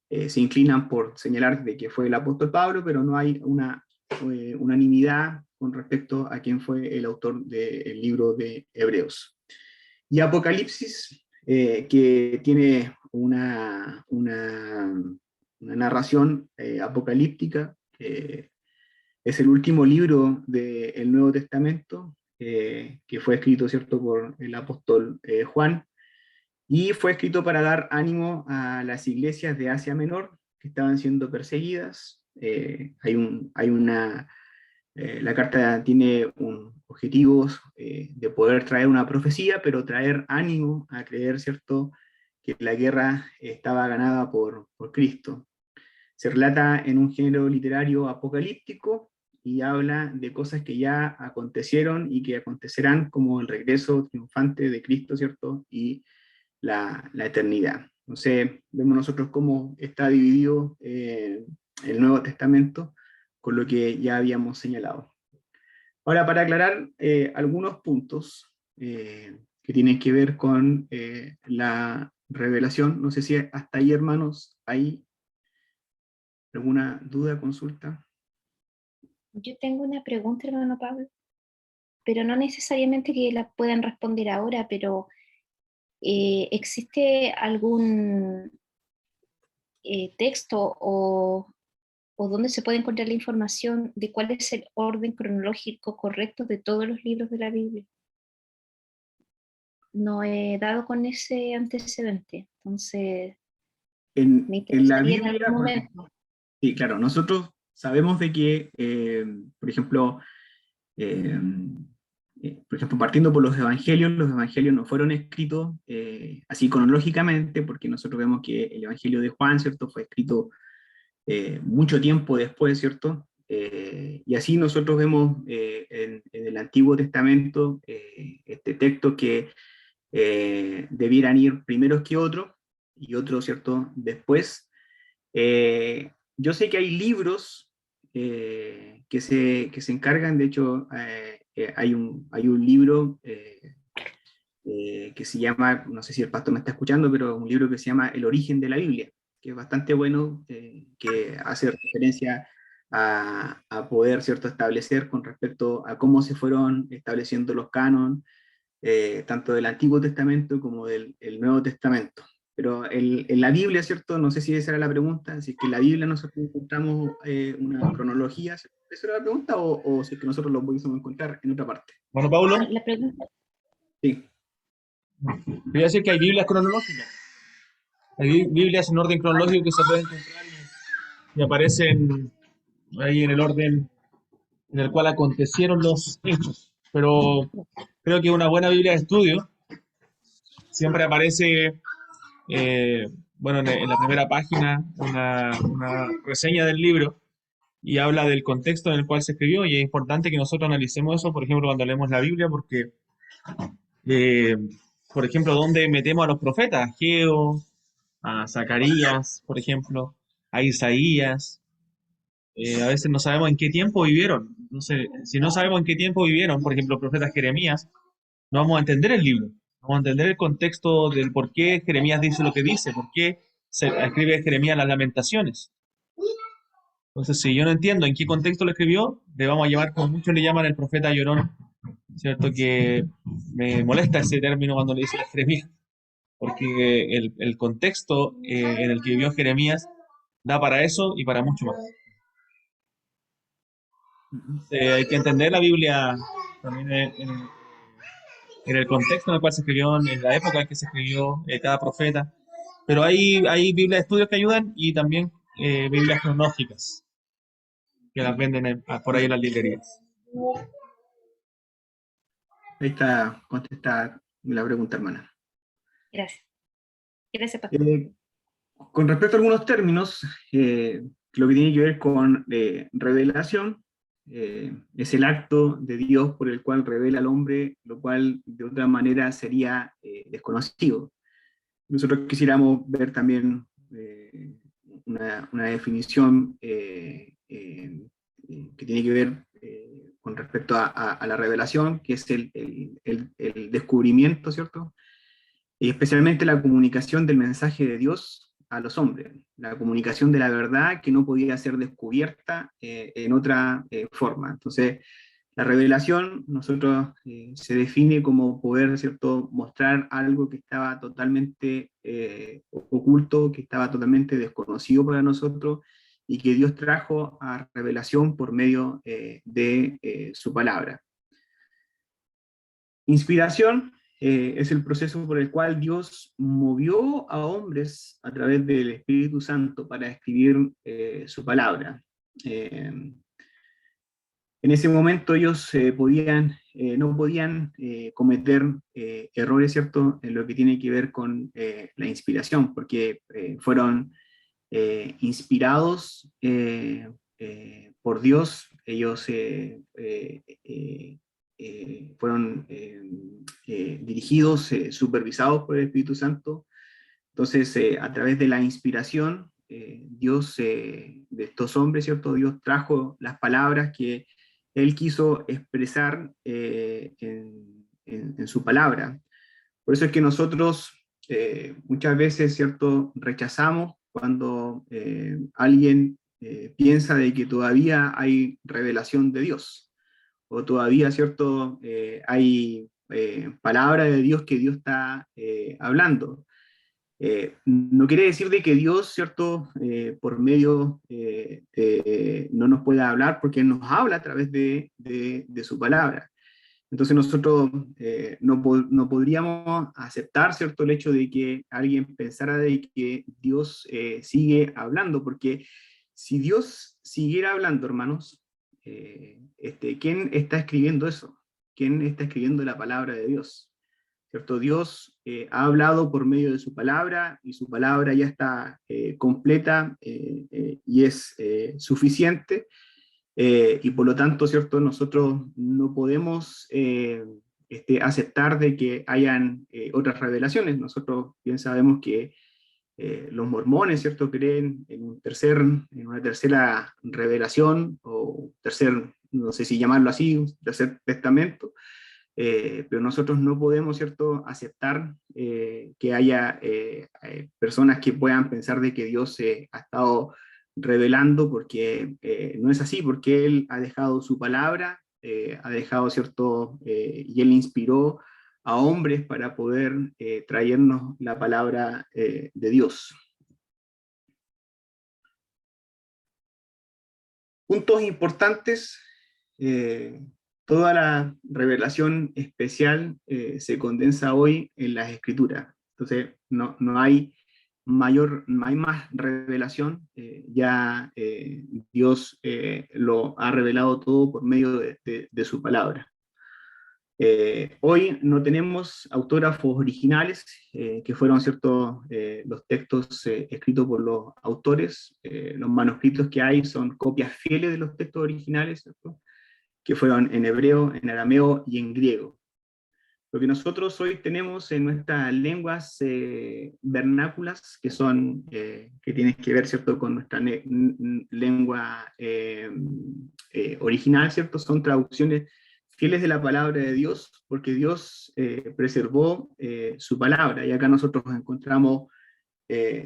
se inclinan por señalar de que fue el apóstol Pablo, pero no hay una unanimidad con respecto a quién fue el autor del libro de Hebreos. Y Apocalipsis, que tiene una narración apocalíptica, es el último libro del Nuevo Testamento, que fue escrito, ¿cierto?, por el apóstol Juan, y fue escrito para dar ánimo a las iglesias de Asia Menor que estaban siendo perseguidas. La carta tiene objetivos de poder traer una profecía, pero traer ánimo a creer, ¿cierto?, que la guerra estaba ganada por Cristo. Se relata en un género literario apocalíptico y habla de cosas que ya acontecieron y que acontecerán, como el regreso triunfante de Cristo, ¿cierto?, y la eternidad. Entonces, vemos nosotros cómo está dividido el Nuevo Testamento con lo que ya habíamos señalado. Ahora, para aclarar algunos puntos que tienen que ver con la revelación, no sé si hasta ahí, hermanos, hay alguna duda, consulta. Yo tengo una pregunta, hermano Pablo, pero no necesariamente que la puedan responder ahora, pero ¿existe algún texto o dónde se puede encontrar la información de cuál es el orden cronológico correcto de todos los libros de la Biblia? No he dado con ese antecedente, entonces me En la interesaría en Biblia, algún momento. sí, claro, nosotros sabemos de que, por ejemplo, partiendo por los evangelios no fueron escritos así cronológicamente, porque nosotros vemos que el evangelio de Juan, ¿cierto?, fue escrito mucho tiempo después, ¿cierto? Y así nosotros vemos en el Antiguo Testamento textos que debieran ir primeros que otros, y otros, ¿cierto?, después. Yo sé que hay libros que se encargan, de hecho, hay un libro que se llama, no sé si el pastor me está escuchando, pero un libro que se llama El origen de la Biblia, que es bastante bueno, que hace referencia a poder, ¿cierto?, establecer con respecto a cómo se fueron estableciendo los cánones, tanto del Antiguo Testamento como del Nuevo Testamento. Pero en la Biblia, ¿cierto? No sé si esa era la pregunta, si es que en la Biblia nosotros encontramos una cronología, ¿esa era la pregunta? O si es que nosotros lo pudiésemos encontrar en otra parte. Bueno, Pablo, La pregunta, Sí. voy a decir que hay Biblias cronológicas. Hay Biblias en orden cronológico que se pueden encontrar y aparecen ahí en el orden en el cual acontecieron los hechos. Pero creo que una buena Biblia de estudio siempre aparece, bueno, en la primera página, una reseña del libro y habla del contexto en el cual se escribió, y es importante que nosotros analicemos eso, por ejemplo, cuando leemos la Biblia, porque, eh, por ejemplo, ¿dónde metemos a los profetas? A Ageo, a Zacarías, por ejemplo, a Isaías. A veces no sabemos en qué tiempo vivieron. Entonces, si no sabemos en qué tiempo vivieron, por ejemplo, el profeta Jeremías, no vamos a entender el libro, no vamos a entender el contexto del por qué Jeremías dice lo que dice, por qué se escribe Jeremías las Lamentaciones. Entonces, si yo no entiendo en qué contexto lo escribió, le vamos a llamar, como muchos le llaman, el profeta llorón, ¿cierto? Que me molesta ese término cuando le dicen a Jeremías, porque el contexto en el que vivió Jeremías da para eso y para mucho más. Hay que entender la Biblia también en el contexto en el cual se escribió, en la época en que se escribió cada profeta. Pero hay Biblias de estudios que ayudan y también Biblias cronológicas que las venden por ahí en las librerías. Ahí está contestada la pregunta, hermana. Gracias. Gracias, pastor. Con respecto a algunos términos, lo que tiene que ver con revelación, es el acto de Dios por el cual revela al hombre, lo cual de otra manera sería desconocido. Nosotros quisiéramos ver también una definición que tiene que ver con respecto a la revelación, que es el descubrimiento, ¿cierto? Y especialmente la comunicación del mensaje de Dios a los hombres, la comunicación de la verdad que no podía ser descubierta en otra forma. Entonces, la revelación, nosotros se define como poder, ¿cierto?, mostrar algo que estaba totalmente oculto, que estaba totalmente desconocido para nosotros, y que Dios trajo a revelación por medio de su palabra. Inspiración es el proceso por el cual Dios movió a hombres a través del Espíritu Santo para escribir su palabra. En ese momento ellos no podían cometer errores, ¿cierto?, en lo que tiene que ver con la inspiración, porque fueron inspirados por Dios. Ellos fueron dirigidos, supervisados por el Espíritu Santo. Entonces, a través de la inspiración, Dios, de estos hombres, ¿cierto?, Dios trajo las palabras que Él quiso expresar en su palabra. Por eso es que nosotros muchas veces, ¿cierto?, rechazamos cuando alguien piensa de que todavía hay revelación de Dios, o todavía, ¿cierto?, hay palabra de Dios que Dios está hablando. No quiere decir de que Dios, ¿cierto?, por medio no nos pueda hablar, porque Él nos habla a través de su palabra. Entonces nosotros no podríamos aceptar, ¿cierto?, el hecho de que alguien pensara de que Dios sigue hablando, porque si Dios siguiera hablando, hermanos, ¿quién está escribiendo eso? ¿Quién está escribiendo la palabra de Dios? ¿Cierto? Dios ha hablado por medio de su palabra, y su palabra ya está completa y es suficiente. Y por lo tanto, ¿cierto?, nosotros no podemos aceptar de que hayan otras revelaciones. Nosotros bien sabemos que los mormones, ¿cierto?, creen en una tercera revelación, o no sé si llamarlo así, un tercer testamento, pero nosotros no podemos, ¿cierto?, aceptar que haya personas que puedan pensar de que Dios ha estado revelando, porque no es así, porque Él ha dejado su palabra, ha dejado, ¿cierto?, y Él inspiró a hombres para poder traernos la palabra de Dios. Puntos importantes. Toda la revelación especial se condensa hoy en las Escrituras. Entonces, no hay más revelación. Ya Dios lo ha revelado todo por medio de su palabra. Hoy no tenemos autógrafos originales, que fueron, ¿cierto?, los textos escritos por los autores. Los manuscritos que hay son copias fieles de los textos originales, ¿cierto?, que fueron en hebreo, en arameo y en griego. Lo que nosotros hoy tenemos en nuestras lenguas vernáculas, que tienen que ver, ¿cierto?, con nuestra lengua original, ¿cierto?, son traducciones fieles de la palabra de Dios, porque Dios preservó su palabra, y acá nosotros encontramos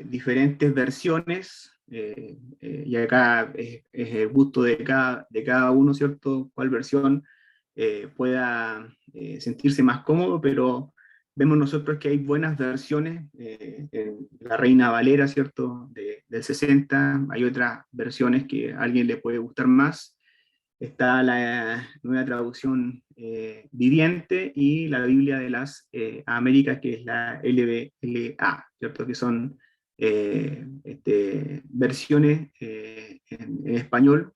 diferentes versiones, y acá es el gusto de cada uno, ¿cierto? Cuál versión pueda sentirse más cómodo, pero vemos nosotros que hay buenas versiones, en la Reina Valera, ¿cierto? Del 60, hay otras versiones que a alguien le puede gustar más. Está la nueva traducción viviente y la Biblia de las Américas, que es la LBLA, ¿cierto? Que son versiones en español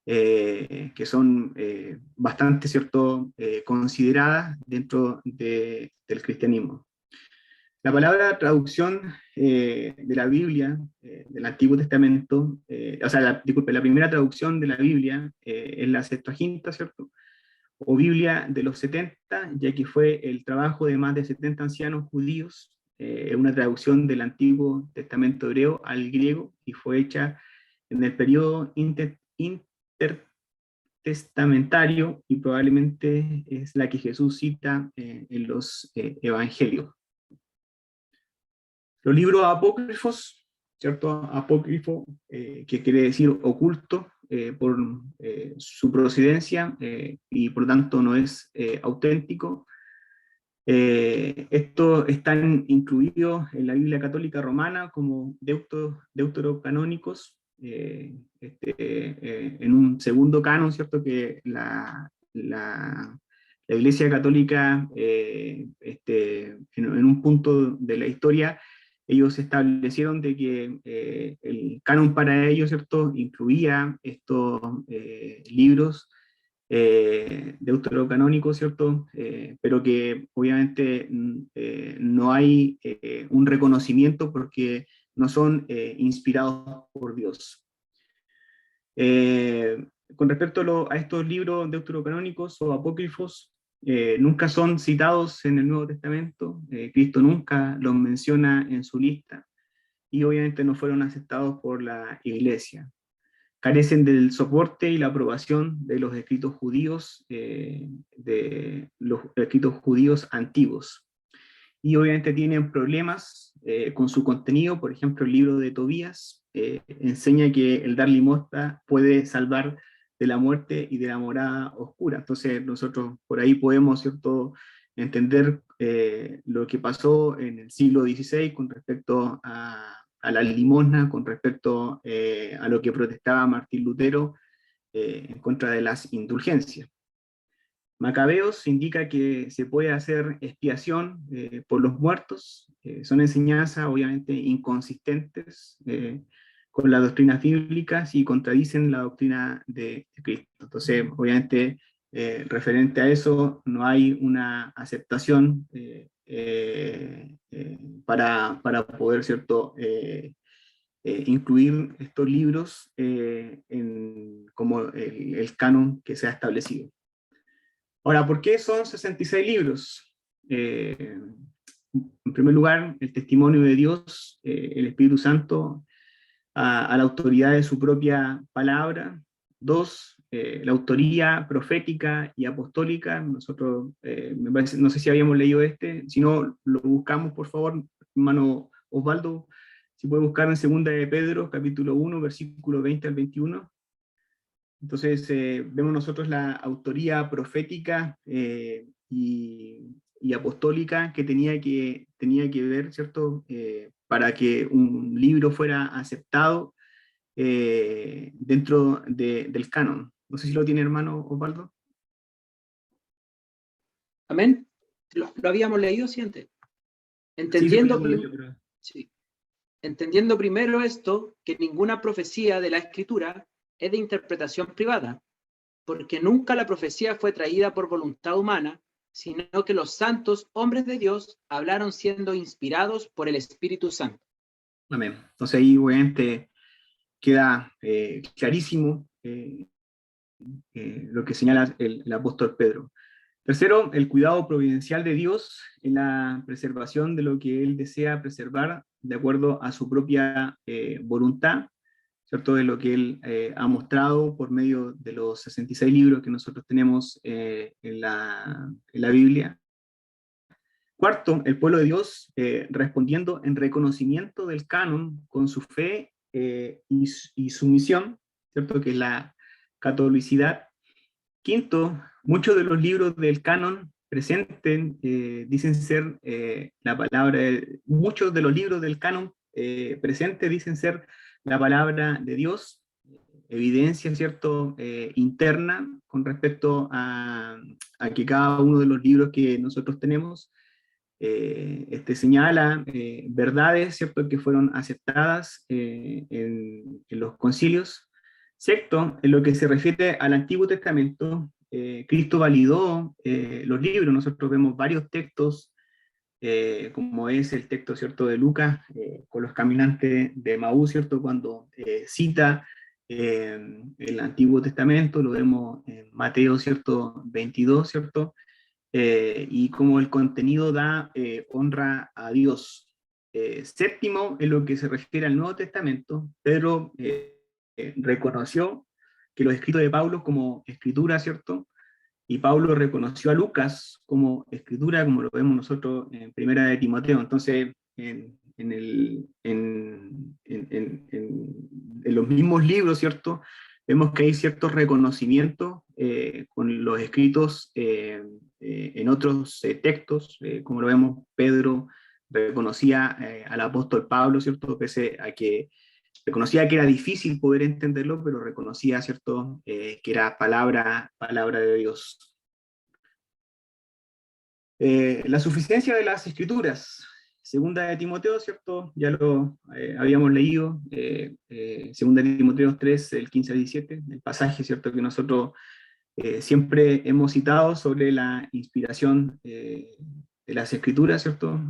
que son bastante, ¿cierto?, consideradas dentro del cristianismo. La palabra traducción de la Biblia, del Antiguo Testamento, o sea, disculpe, la primera traducción de la Biblia es la Septuaginta, ¿cierto? O Biblia de los 70, ya que fue el trabajo de más de 70 ancianos judíos, una traducción del Antiguo Testamento hebreo al griego, y fue hecha en el periodo intertestamentario, y probablemente es la que Jesús cita en los evangelios. Los libros apócrifos, ¿cierto? Apócrifo, que quiere decir oculto, por su procedencia, y por tanto no es auténtico. Estos están incluidos en la Biblia Católica Romana como deuterocanónicos, en un segundo canon, ¿cierto? Que la Iglesia Católica, en un punto de la historia, ellos establecieron de que el canon para ellos, ¿cierto?, incluía estos libros deuterocanónicos, ¿cierto? Pero que obviamente no hay un reconocimiento porque no son inspirados por Dios. Con respecto a estos libros deuterocanónicos o apócrifos, nunca son citados en el Nuevo Testamento, Cristo nunca los menciona en su lista, y obviamente no fueron aceptados por la Iglesia. Carecen del soporte y la aprobación de los escritos judíos, antiguos. Y obviamente tienen problemas con su contenido. Por ejemplo, el libro de Tobías enseña que el dar limosna puede salvar de la muerte y de la morada oscura. Entonces nosotros por ahí podemos, ¿cierto?, entender lo que pasó en el siglo XVI con respecto a la limosna, con respecto a lo que protestaba Martín Lutero en contra de las indulgencias. Macabeos indica que se puede hacer expiación por los muertos. Son enseñanzas obviamente inconsistentes con las doctrinas bíblicas y contradicen la doctrina de Cristo. Entonces, obviamente, referente a eso, no hay una aceptación para poder, ¿cierto?, incluir estos libros como el canon que se ha establecido. Ahora, ¿por qué son 66 libros? En primer lugar, el testimonio de Dios, el Espíritu Santo, a la autoridad de su propia palabra. Dos, la autoría profética y apostólica. Nosotros, me parece, no sé si habíamos leído si no, lo buscamos, por favor, hermano Osvaldo, si puede buscar en 2 de Pedro, capítulo 1, versículo 20 al 21. Entonces, vemos nosotros la autoría profética y apostólica que tenía que ver, ¿cierto?, para que un libro fuera aceptado dentro del canon. No sé si lo tiene, hermano Osvaldo. Amén. Lo habíamos leído, sí, antes. Sí. Entendiendo primero esto, que ninguna profecía de la Escritura es de interpretación privada, porque nunca la profecía fue traída por voluntad humana, sino que los santos hombres de Dios hablaron siendo inspirados por el Espíritu Santo. Amén. Entonces ahí obviamente queda clarísimo lo que señala el apóstol Pedro. Tercero, el cuidado providencial de Dios en la preservación de lo que Él desea preservar de acuerdo a su propia voluntad, ¿cierto?, de lo que Él ha mostrado por medio de los 66 libros que nosotros tenemos en la Biblia. Cuarto, el pueblo de Dios respondiendo en reconocimiento del canon con su fe y sumisión, ¿cierto? Que es la catolicidad. Quinto, muchos de los libros del canon presenten, dicen ser la palabra, muchos de los libros del canon presentes dicen ser la palabra de Dios, evidencia, ¿cierto?, interna con respecto a que cada uno de los libros que nosotros tenemos señala verdades, ¿cierto?, que fueron aceptadas en los concilios. Sexto, en lo que se refiere al Antiguo Testamento, Cristo validó los libros. Nosotros vemos varios textos, como es el texto, ¿cierto?, de Lucas con los caminantes de Maús, ¿cierto?, cuando cita el Antiguo Testamento, lo vemos en Mateo, ¿cierto?, 22, ¿cierto?, y como el contenido da honra a Dios. Séptimo, en lo que se refiere al Nuevo Testamento, Pedro reconoció que los escritos de Pablo como escritura, ¿cierto? Y Pablo reconoció a Lucas como escritura, como lo vemos nosotros en Primera de Timoteo. Entonces, en los mismos libros, ¿cierto?, vemos que hay ciertos reconocimientos con los escritos en otros textos, como lo vemos, Pedro reconocía al apóstol Pablo, ¿cierto?, pese a que reconocía que era difícil poder entenderlo, pero reconocía, ¿cierto?, que era palabra de Dios. La suficiencia de las escrituras. Segunda de Timoteo, ¿cierto? Ya lo habíamos leído. Segunda de Timoteo 3, el 15 al 17, el pasaje, ¿cierto?, que nosotros siempre hemos citado sobre la inspiración de las escrituras, ¿cierto?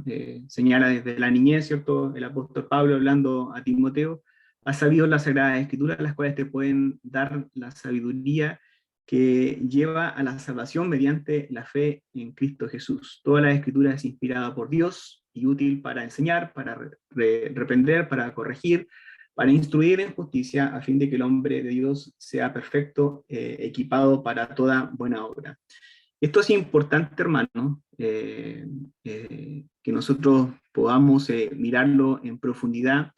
Señala desde la niñez, ¿cierto?, el apóstol Pablo hablando a Timoteo: has sabido las sagradas escrituras, las cuales te pueden dar la sabiduría que lleva a la salvación mediante la fe en Cristo Jesús. Toda la escritura es inspirada por Dios y útil para enseñar, para reprender, para corregir, para instruir en justicia, a fin de que el hombre de Dios sea perfecto, equipado para toda buena obra. Esto es importante, hermano, que nosotros podamos mirarlo en profundidad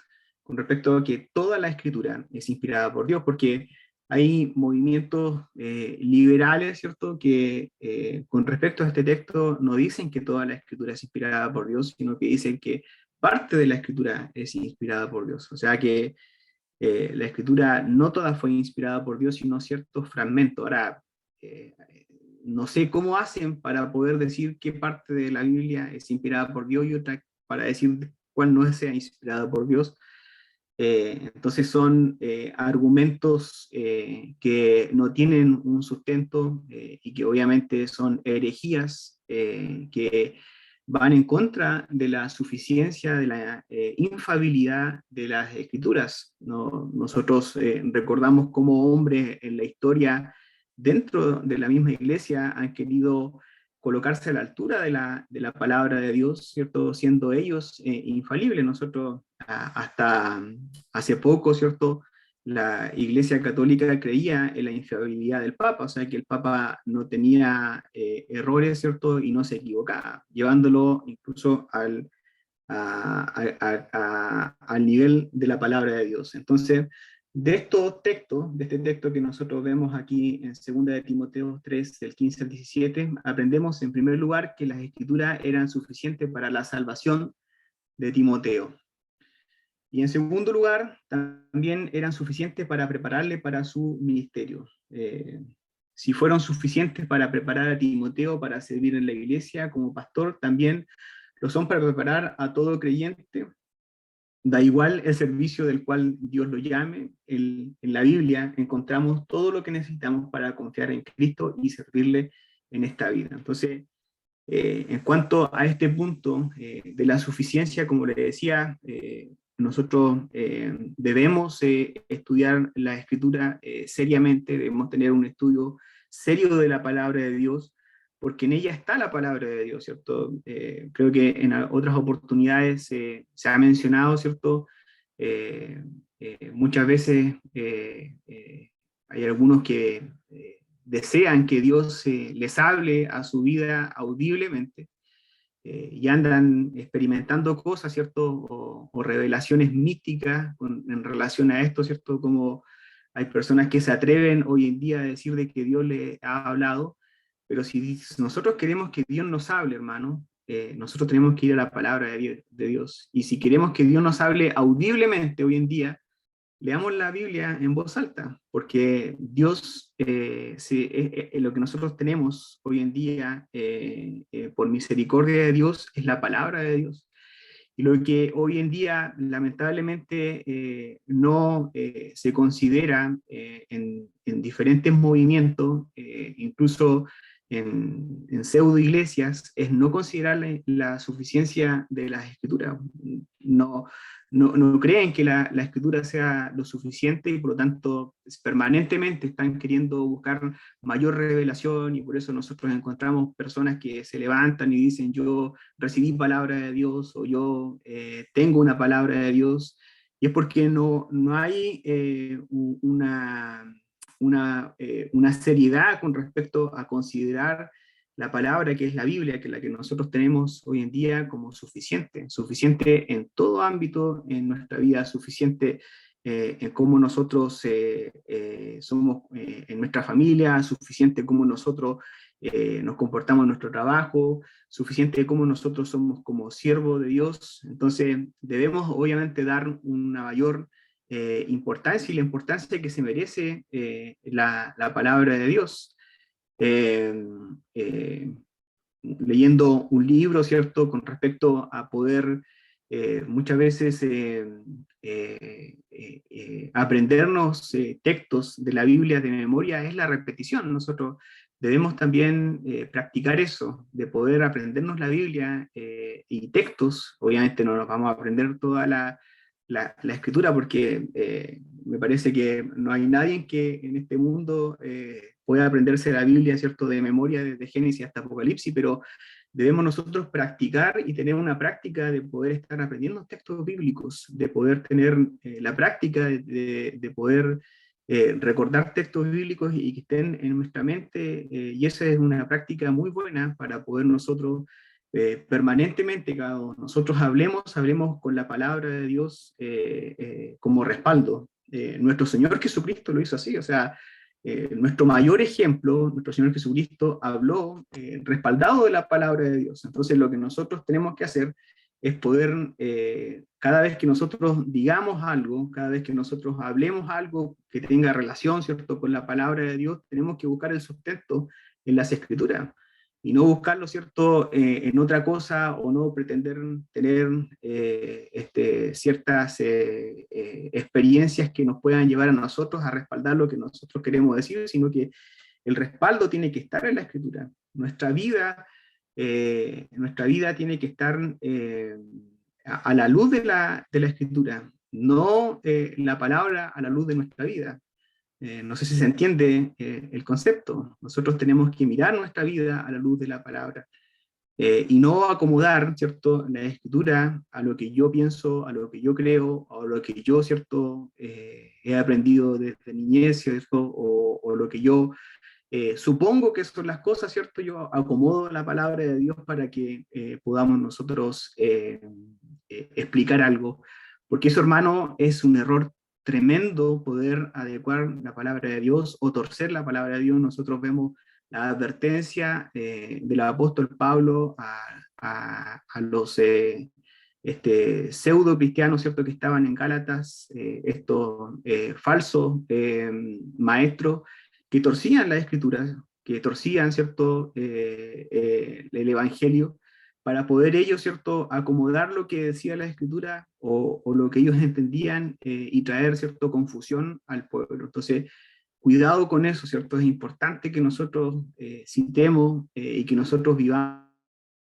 con respecto a que toda la escritura es inspirada por Dios, porque hay movimientos liberales, ¿cierto?, que con respecto a este texto no dicen que toda la escritura es inspirada por Dios, sino que dicen que parte de la escritura es inspirada por Dios. O sea que la escritura no toda fue inspirada por Dios, sino ciertos fragmentos. Ahora, no sé cómo hacen para poder decir qué parte de la Biblia es inspirada por Dios y otra para decir cuál no sea inspirada por Dios. Entonces son argumentos que no tienen un sustento y que obviamente son herejías que van en contra de la suficiencia, de la infalibilidad de las escrituras. Nosotros recordamos cómo hombres en la historia dentro de la misma iglesia han querido colocarse a la altura de la palabra de Dios, ¿cierto?, siendo ellos infalibles. Nosotros hasta hace poco, ¿cierto?, la Iglesia Católica creía en la infalibilidad del Papa, o sea que el Papa no tenía errores, ¿cierto?, y no se equivocaba, llevándolo incluso al nivel de la palabra de Dios. Entonces, de estos textos, de este texto que nosotros vemos aquí en 2 de Timoteo 3, del 15 al 17, aprendemos en primer lugar que las escrituras eran suficientes para la salvación de Timoteo. Y en segundo lugar, también eran suficientes para prepararle para su ministerio. Si fueron suficientes para preparar a Timoteo para servir en la iglesia como pastor, también lo son para preparar a todo creyente. Da igual el servicio del cual Dios lo llame. En la Biblia encontramos todo lo que necesitamos para confiar en Cristo y servirle en esta vida. Entonces, en cuanto a este punto de la suficiencia, como le decía, nosotros debemos estudiar la Escritura seriamente, debemos tener un estudio serio de la palabra de Dios, porque en ella está la palabra de Dios, ¿cierto? Creo que en otras oportunidades se ha mencionado, ¿cierto? Muchas veces hay algunos que desean que Dios les hable a su vida audiblemente, y andan experimentando cosas, ¿cierto? O revelaciones místicas en relación a esto, ¿cierto? Como hay personas que se atreven hoy en día a decir de que Dios le ha hablado, pero si nosotros queremos que Dios nos hable, hermano, nosotros tenemos que ir a la palabra de Dios. Y si queremos que Dios nos hable audiblemente hoy en día, leamos la Biblia en voz alta, porque Dios, lo que nosotros tenemos hoy en día, por misericordia de Dios, es la palabra de Dios. Y lo que hoy en día, lamentablemente, no se considera en diferentes movimientos, incluso en pseudo iglesias, es no considerar la suficiencia de las escrituras. No creen que la escritura sea lo suficiente y por lo tanto permanentemente están queriendo buscar mayor revelación, y por eso nosotros encontramos personas que se levantan y dicen: yo recibí palabra de Dios, o yo tengo una palabra de Dios, y es porque no hay una seriedad con respecto a considerar la palabra que es la Biblia, que es la que nosotros tenemos hoy en día, como suficiente en todo ámbito en nuestra vida, suficiente en cómo nosotros somos en nuestra familia, suficiente como nosotros nos comportamos en nuestro trabajo, suficiente como nosotros somos como siervos de Dios. Entonces debemos obviamente dar una mayor importancia, y la importancia que se merece la palabra de Dios. Leyendo un libro, ¿cierto?, con respecto a poder muchas veces aprendernos textos de la Biblia de memoria, es la repetición. Nosotros debemos también practicar eso, de poder aprendernos la Biblia y textos. Obviamente no nos vamos a aprender toda la escritura, porque me parece que no hay nadie que en este mundo pueda aprenderse la Biblia, ¿cierto?, de memoria, desde Génesis hasta Apocalipsis, pero debemos nosotros practicar y tener una práctica de poder estar aprendiendo textos bíblicos, de poder tener la práctica de poder recordar textos bíblicos y que estén en nuestra mente, y esa es una práctica muy buena para poder nosotros permanentemente, cuando nosotros hablemos con la palabra de Dios como respaldo. Nuestro Señor Jesucristo lo hizo así, o sea, nuestro mayor ejemplo, nuestro Señor Jesucristo habló respaldado de la palabra de Dios. Entonces lo que nosotros tenemos que hacer es poder, cada vez que nosotros digamos algo, cada vez que nosotros hablemos algo que tenga relación, ¿cierto?, con la palabra de Dios, tenemos que buscar el sustento en las Escrituras, y no buscarlo, ¿cierto?, en otra cosa, o no pretender tener ciertas experiencias que nos puedan llevar a nosotros a respaldar lo que nosotros queremos decir, sino que el respaldo tiene que estar en la Escritura. Nuestra vida tiene que estar a la luz de la Escritura, no la palabra a la luz de nuestra vida. No sé si se entiende el concepto. Nosotros tenemos que mirar nuestra vida a la luz de la palabra, y no acomodar, ¿cierto?, la escritura a lo que yo pienso, a lo que yo creo, a lo que yo, ¿cierto?, he aprendido desde niñez, ¿cierto?, o lo que yo supongo que son las cosas, ¿cierto? Yo acomodo la palabra de Dios para que podamos nosotros explicar algo, porque eso, hermano, es un error tremendo, poder adecuar la palabra de Dios o torcer la palabra de Dios. Nosotros vemos la advertencia del apóstol Pablo a los pseudo cristianos, ¿cierto?, que estaban en Gálatas, estos falsos maestros que torcían las escrituras, que torcían, ¿cierto?, el evangelio, para poder ellos, ¿cierto?, acomodar lo que decía la escritura o lo que ellos entendían, y traer, ¿cierto?, confusión al pueblo. Entonces, cuidado con eso, ¿cierto? Es importante que nosotros citemos y que nosotros vivamos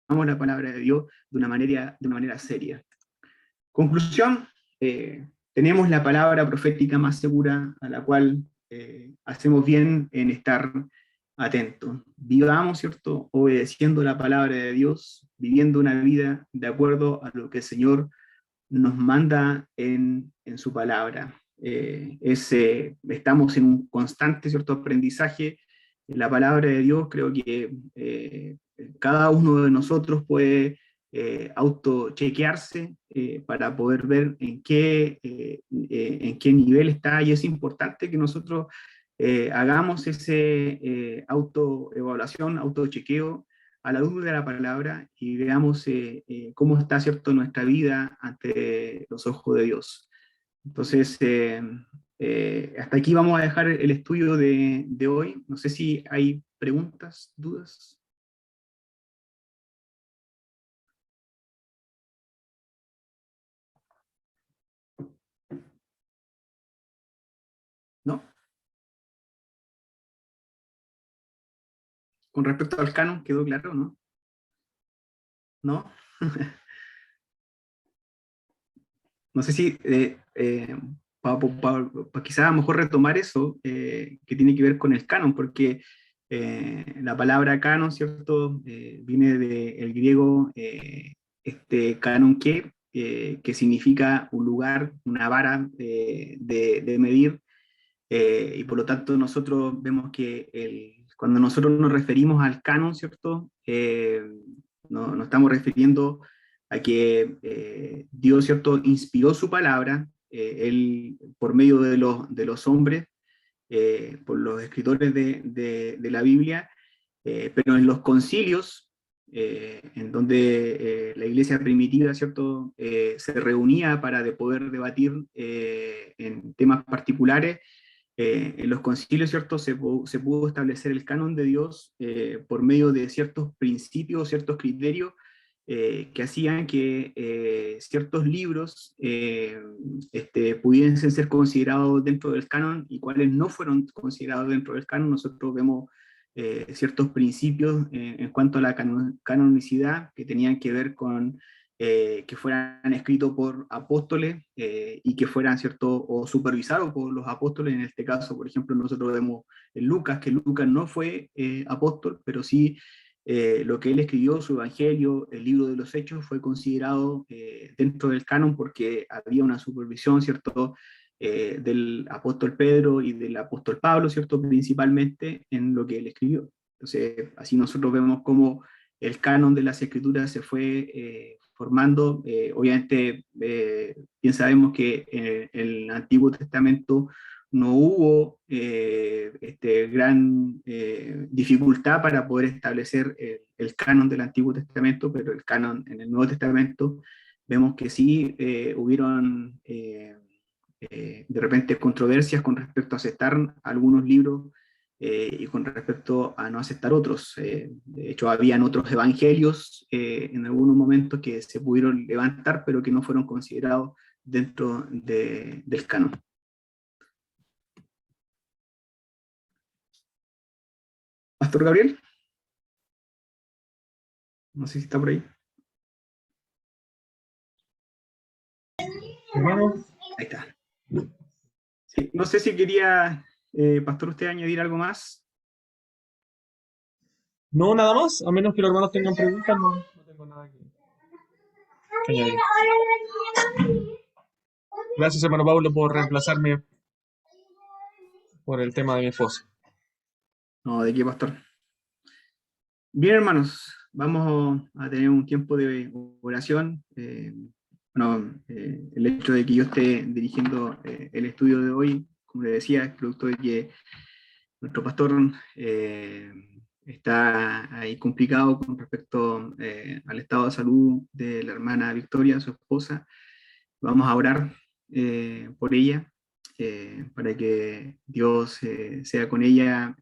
la palabra de Dios de una manera seria. Conclusión, tenemos la palabra profética más segura, a la cual hacemos bien en estar atentos. Vivamos, ¿cierto?, obedeciendo la palabra de Dios, viviendo una vida de acuerdo a lo que el Señor nos manda en su palabra. Estamos en un constante, ¿cierto?, aprendizaje. La palabra de Dios creo que cada uno de nosotros puede autochequearse para poder ver en qué nivel está, y es importante que nosotros hagamos ese autoevaluación, autochequeo a la luz de la palabra y veamos cómo está, ¿cierto?, nuestra vida ante los ojos de Dios. Entonces, hasta aquí vamos a dejar el estudio de hoy. No sé si hay preguntas, dudas. ¿No? Con respecto al canon, ¿quedó claro, no? ¿No? No sé si quizás a lo mejor retomar eso que tiene que ver con el canon, porque la palabra canon, ¿cierto? Viene del griego canon que significa un lugar, una vara de medir, y por lo tanto nosotros vemos que cuando nosotros nos referimos al canon, ¿cierto? Nos estamos refiriendo a que Dios, ¿cierto?, inspiró su palabra, él, por medio de los hombres, por los escritores de la Biblia, pero en los concilios, en donde la iglesia primitiva, ¿cierto?, se reunía para poder debatir en temas particulares. En los concilios, ¿cierto?, se pudo establecer el canon de Dios por medio de ciertos principios, ciertos criterios que hacían que ciertos libros pudiesen ser considerados dentro del canon y cuáles no fueron considerados dentro del canon. Nosotros vemos ciertos principios en cuanto a la canonicidad que tenían que ver con que fueran escritos por apóstoles y que fueran, ¿cierto?, o supervisados por los apóstoles. En este caso, por ejemplo, nosotros vemos en Lucas, que Lucas no fue apóstol, pero sí lo que él escribió, su evangelio, el libro de los Hechos, fue considerado dentro del canon porque había una supervisión, ¿cierto?, del apóstol Pedro y del apóstol Pablo, ¿cierto?, principalmente en lo que él escribió. Entonces, así nosotros vemos cómo el canon de las escrituras se fue formando. Obviamente, bien sabemos que en el Antiguo Testamento no hubo gran dificultad para poder establecer el canon del Antiguo Testamento, pero el canon en el Nuevo Testamento vemos que sí hubieron de repente controversias con respecto a aceptar algunos libros y con respecto a no aceptar otros. De hecho, habían otros evangelios en algunos momentos que se pudieron levantar, pero que no fueron considerados dentro del canon. Pastor Gabriel, no sé si está por ahí. Hermano, Ahí está. Sí, no sé si quería, Pastor, usted añadir algo más. no, nada más, a menos que los hermanos tengan preguntas, no tengo nada que añadir. Gracias, hermano Pablo, por reemplazarme por el tema de mi esposa. No, ¿de qué, Pastor? Bien, hermanos, vamos a tener un tiempo de oración. El hecho de que yo esté dirigiendo el estudio de hoy, como les decía, es producto de que nuestro pastor está ahí complicado con respecto al estado de salud de la hermana Victoria, su esposa. Vamos a orar por ella, para que Dios sea con ella.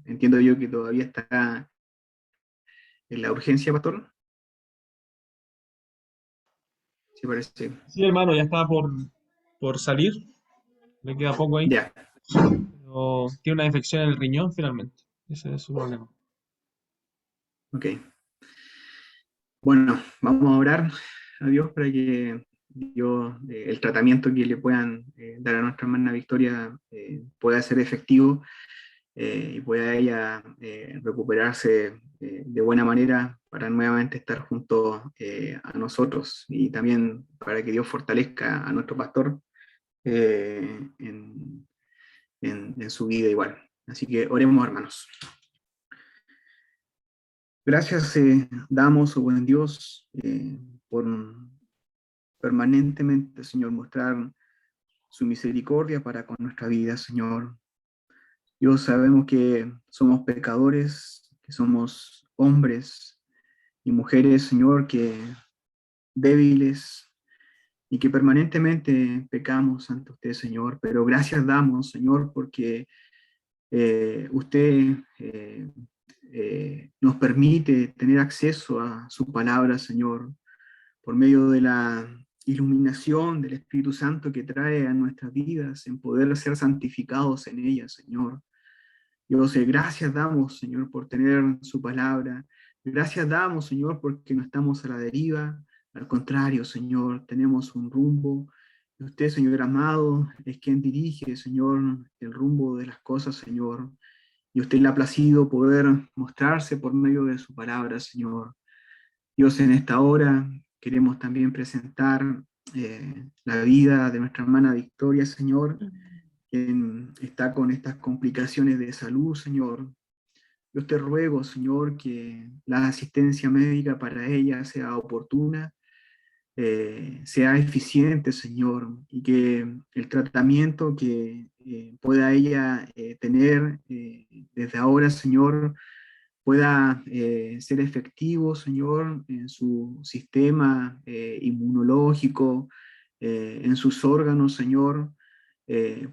Entiendo yo que todavía está en la urgencia, pastor. Sí, parece. Sí, hermano, ya está por salir, le queda poco ahí, Ya, pero tiene una infección en el riñón finalmente, ese es su problema. ok. Bueno, vamos a orar a Dios para que Dios, el tratamiento que le puedan dar a nuestra hermana Victoria pueda ser efectivo y pueda ella recuperarse de buena manera para nuevamente estar junto a nosotros, y también para que Dios fortalezca a nuestro pastor en su vida igual. Así que oremos, hermanos. Gracias damos, oh buen Dios, por permanentemente, Señor, mostrar su misericordia para con nuestra vida, Señor. Dios, sabemos que somos pecadores, que somos hombres y mujeres, Señor, que débiles y que permanentemente pecamos ante usted, Señor. Pero gracias damos, Señor, porque usted nos permite tener acceso a su palabra, Señor, por medio de la iluminación del Espíritu Santo que trae a nuestras vidas, en poder ser santificados en ella, Señor. Dios, gracias damos, Señor, por tener su palabra. Gracias damos, Señor, porque no estamos a la deriva. Al contrario, Señor, tenemos un rumbo. Y usted, Señor amado, es quien dirige, Señor, el rumbo de las cosas, Señor. Y usted le ha placido poder mostrarse por medio de su palabra, Señor. Dios, en esta hora queremos también presentar la vida de nuestra hermana Victoria, Señor, quien está con estas complicaciones de salud, Señor. Yo te ruego, Señor, que la asistencia médica para ella sea oportuna, sea eficiente, Señor, y que el tratamiento que pueda ella tener desde ahora, Señor, pueda ser efectivo, Señor, en su sistema inmunológico, en sus órganos, Señor,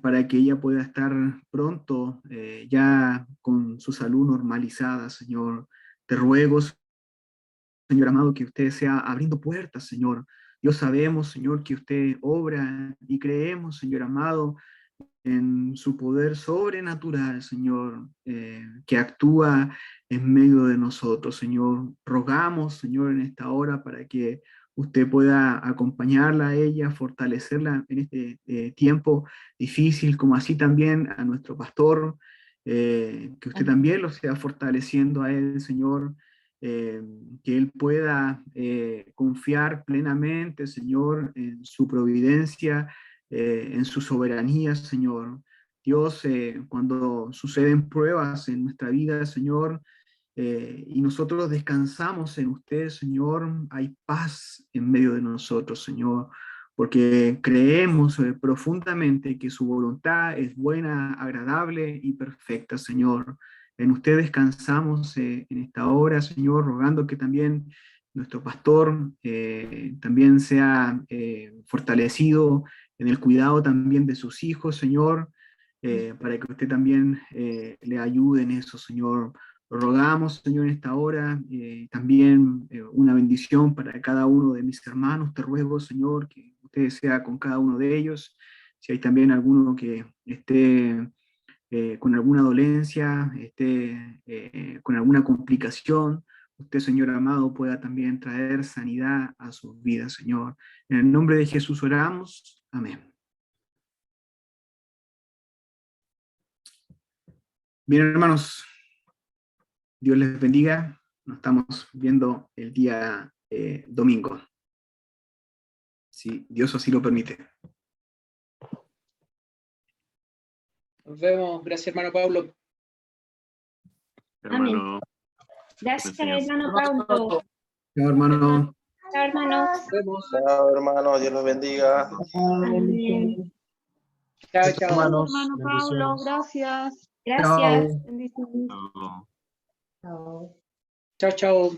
para que ella pueda estar pronto ya con su salud normalizada, Señor. Te ruego, Señor amado, que usted sea abriendo puertas, Señor. Dios, sabemos, Señor, que usted obra y creemos, Señor amado, en su poder sobrenatural, Señor, que actúa en medio de nosotros, Señor. Rogamos, Señor, en esta hora para que usted pueda acompañarla a ella, fortalecerla en este tiempo difícil, como así también a nuestro pastor, que usted también lo sea fortaleciendo a él, Señor, que él pueda confiar plenamente, Señor, en su providencia, en su soberanía, Señor. Dios, cuando suceden pruebas en nuestra vida, Señor, y nosotros descansamos en usted, Señor, hay paz en medio de nosotros, Señor, porque creemos profundamente que su voluntad es buena, agradable y perfecta, Señor. En usted descansamos en esta hora, Señor, rogando que también nuestro pastor también sea fortalecido en el cuidado también de sus hijos, Señor, para que usted también le ayude en eso, Señor. Lo rogamos, Señor, en esta hora, también una bendición para cada uno de mis hermanos. Te ruego, Señor, que usted sea con cada uno de ellos. Si hay también alguno que esté con alguna dolencia, esté con alguna complicación, usted, Señor amado, pueda también traer sanidad a sus vidas, Señor. En el nombre de Jesús oramos. Amén. Bien, hermanos, Dios les bendiga. Nos estamos viendo el día domingo, si Dios así lo permite. Nos vemos. Gracias, hermano Pablo. Hermano, Gracias, Gracias. hermano Paulo. Chao, hermano. Chao, hermanos. Nos vemos. Chao, hermano, Dios los bendiga. Amén. Chao, chao. Hermanos, Hermano Pablo, bendiciones. gracias. Gracias. Chao. Bendiciones. no. Chao, chao.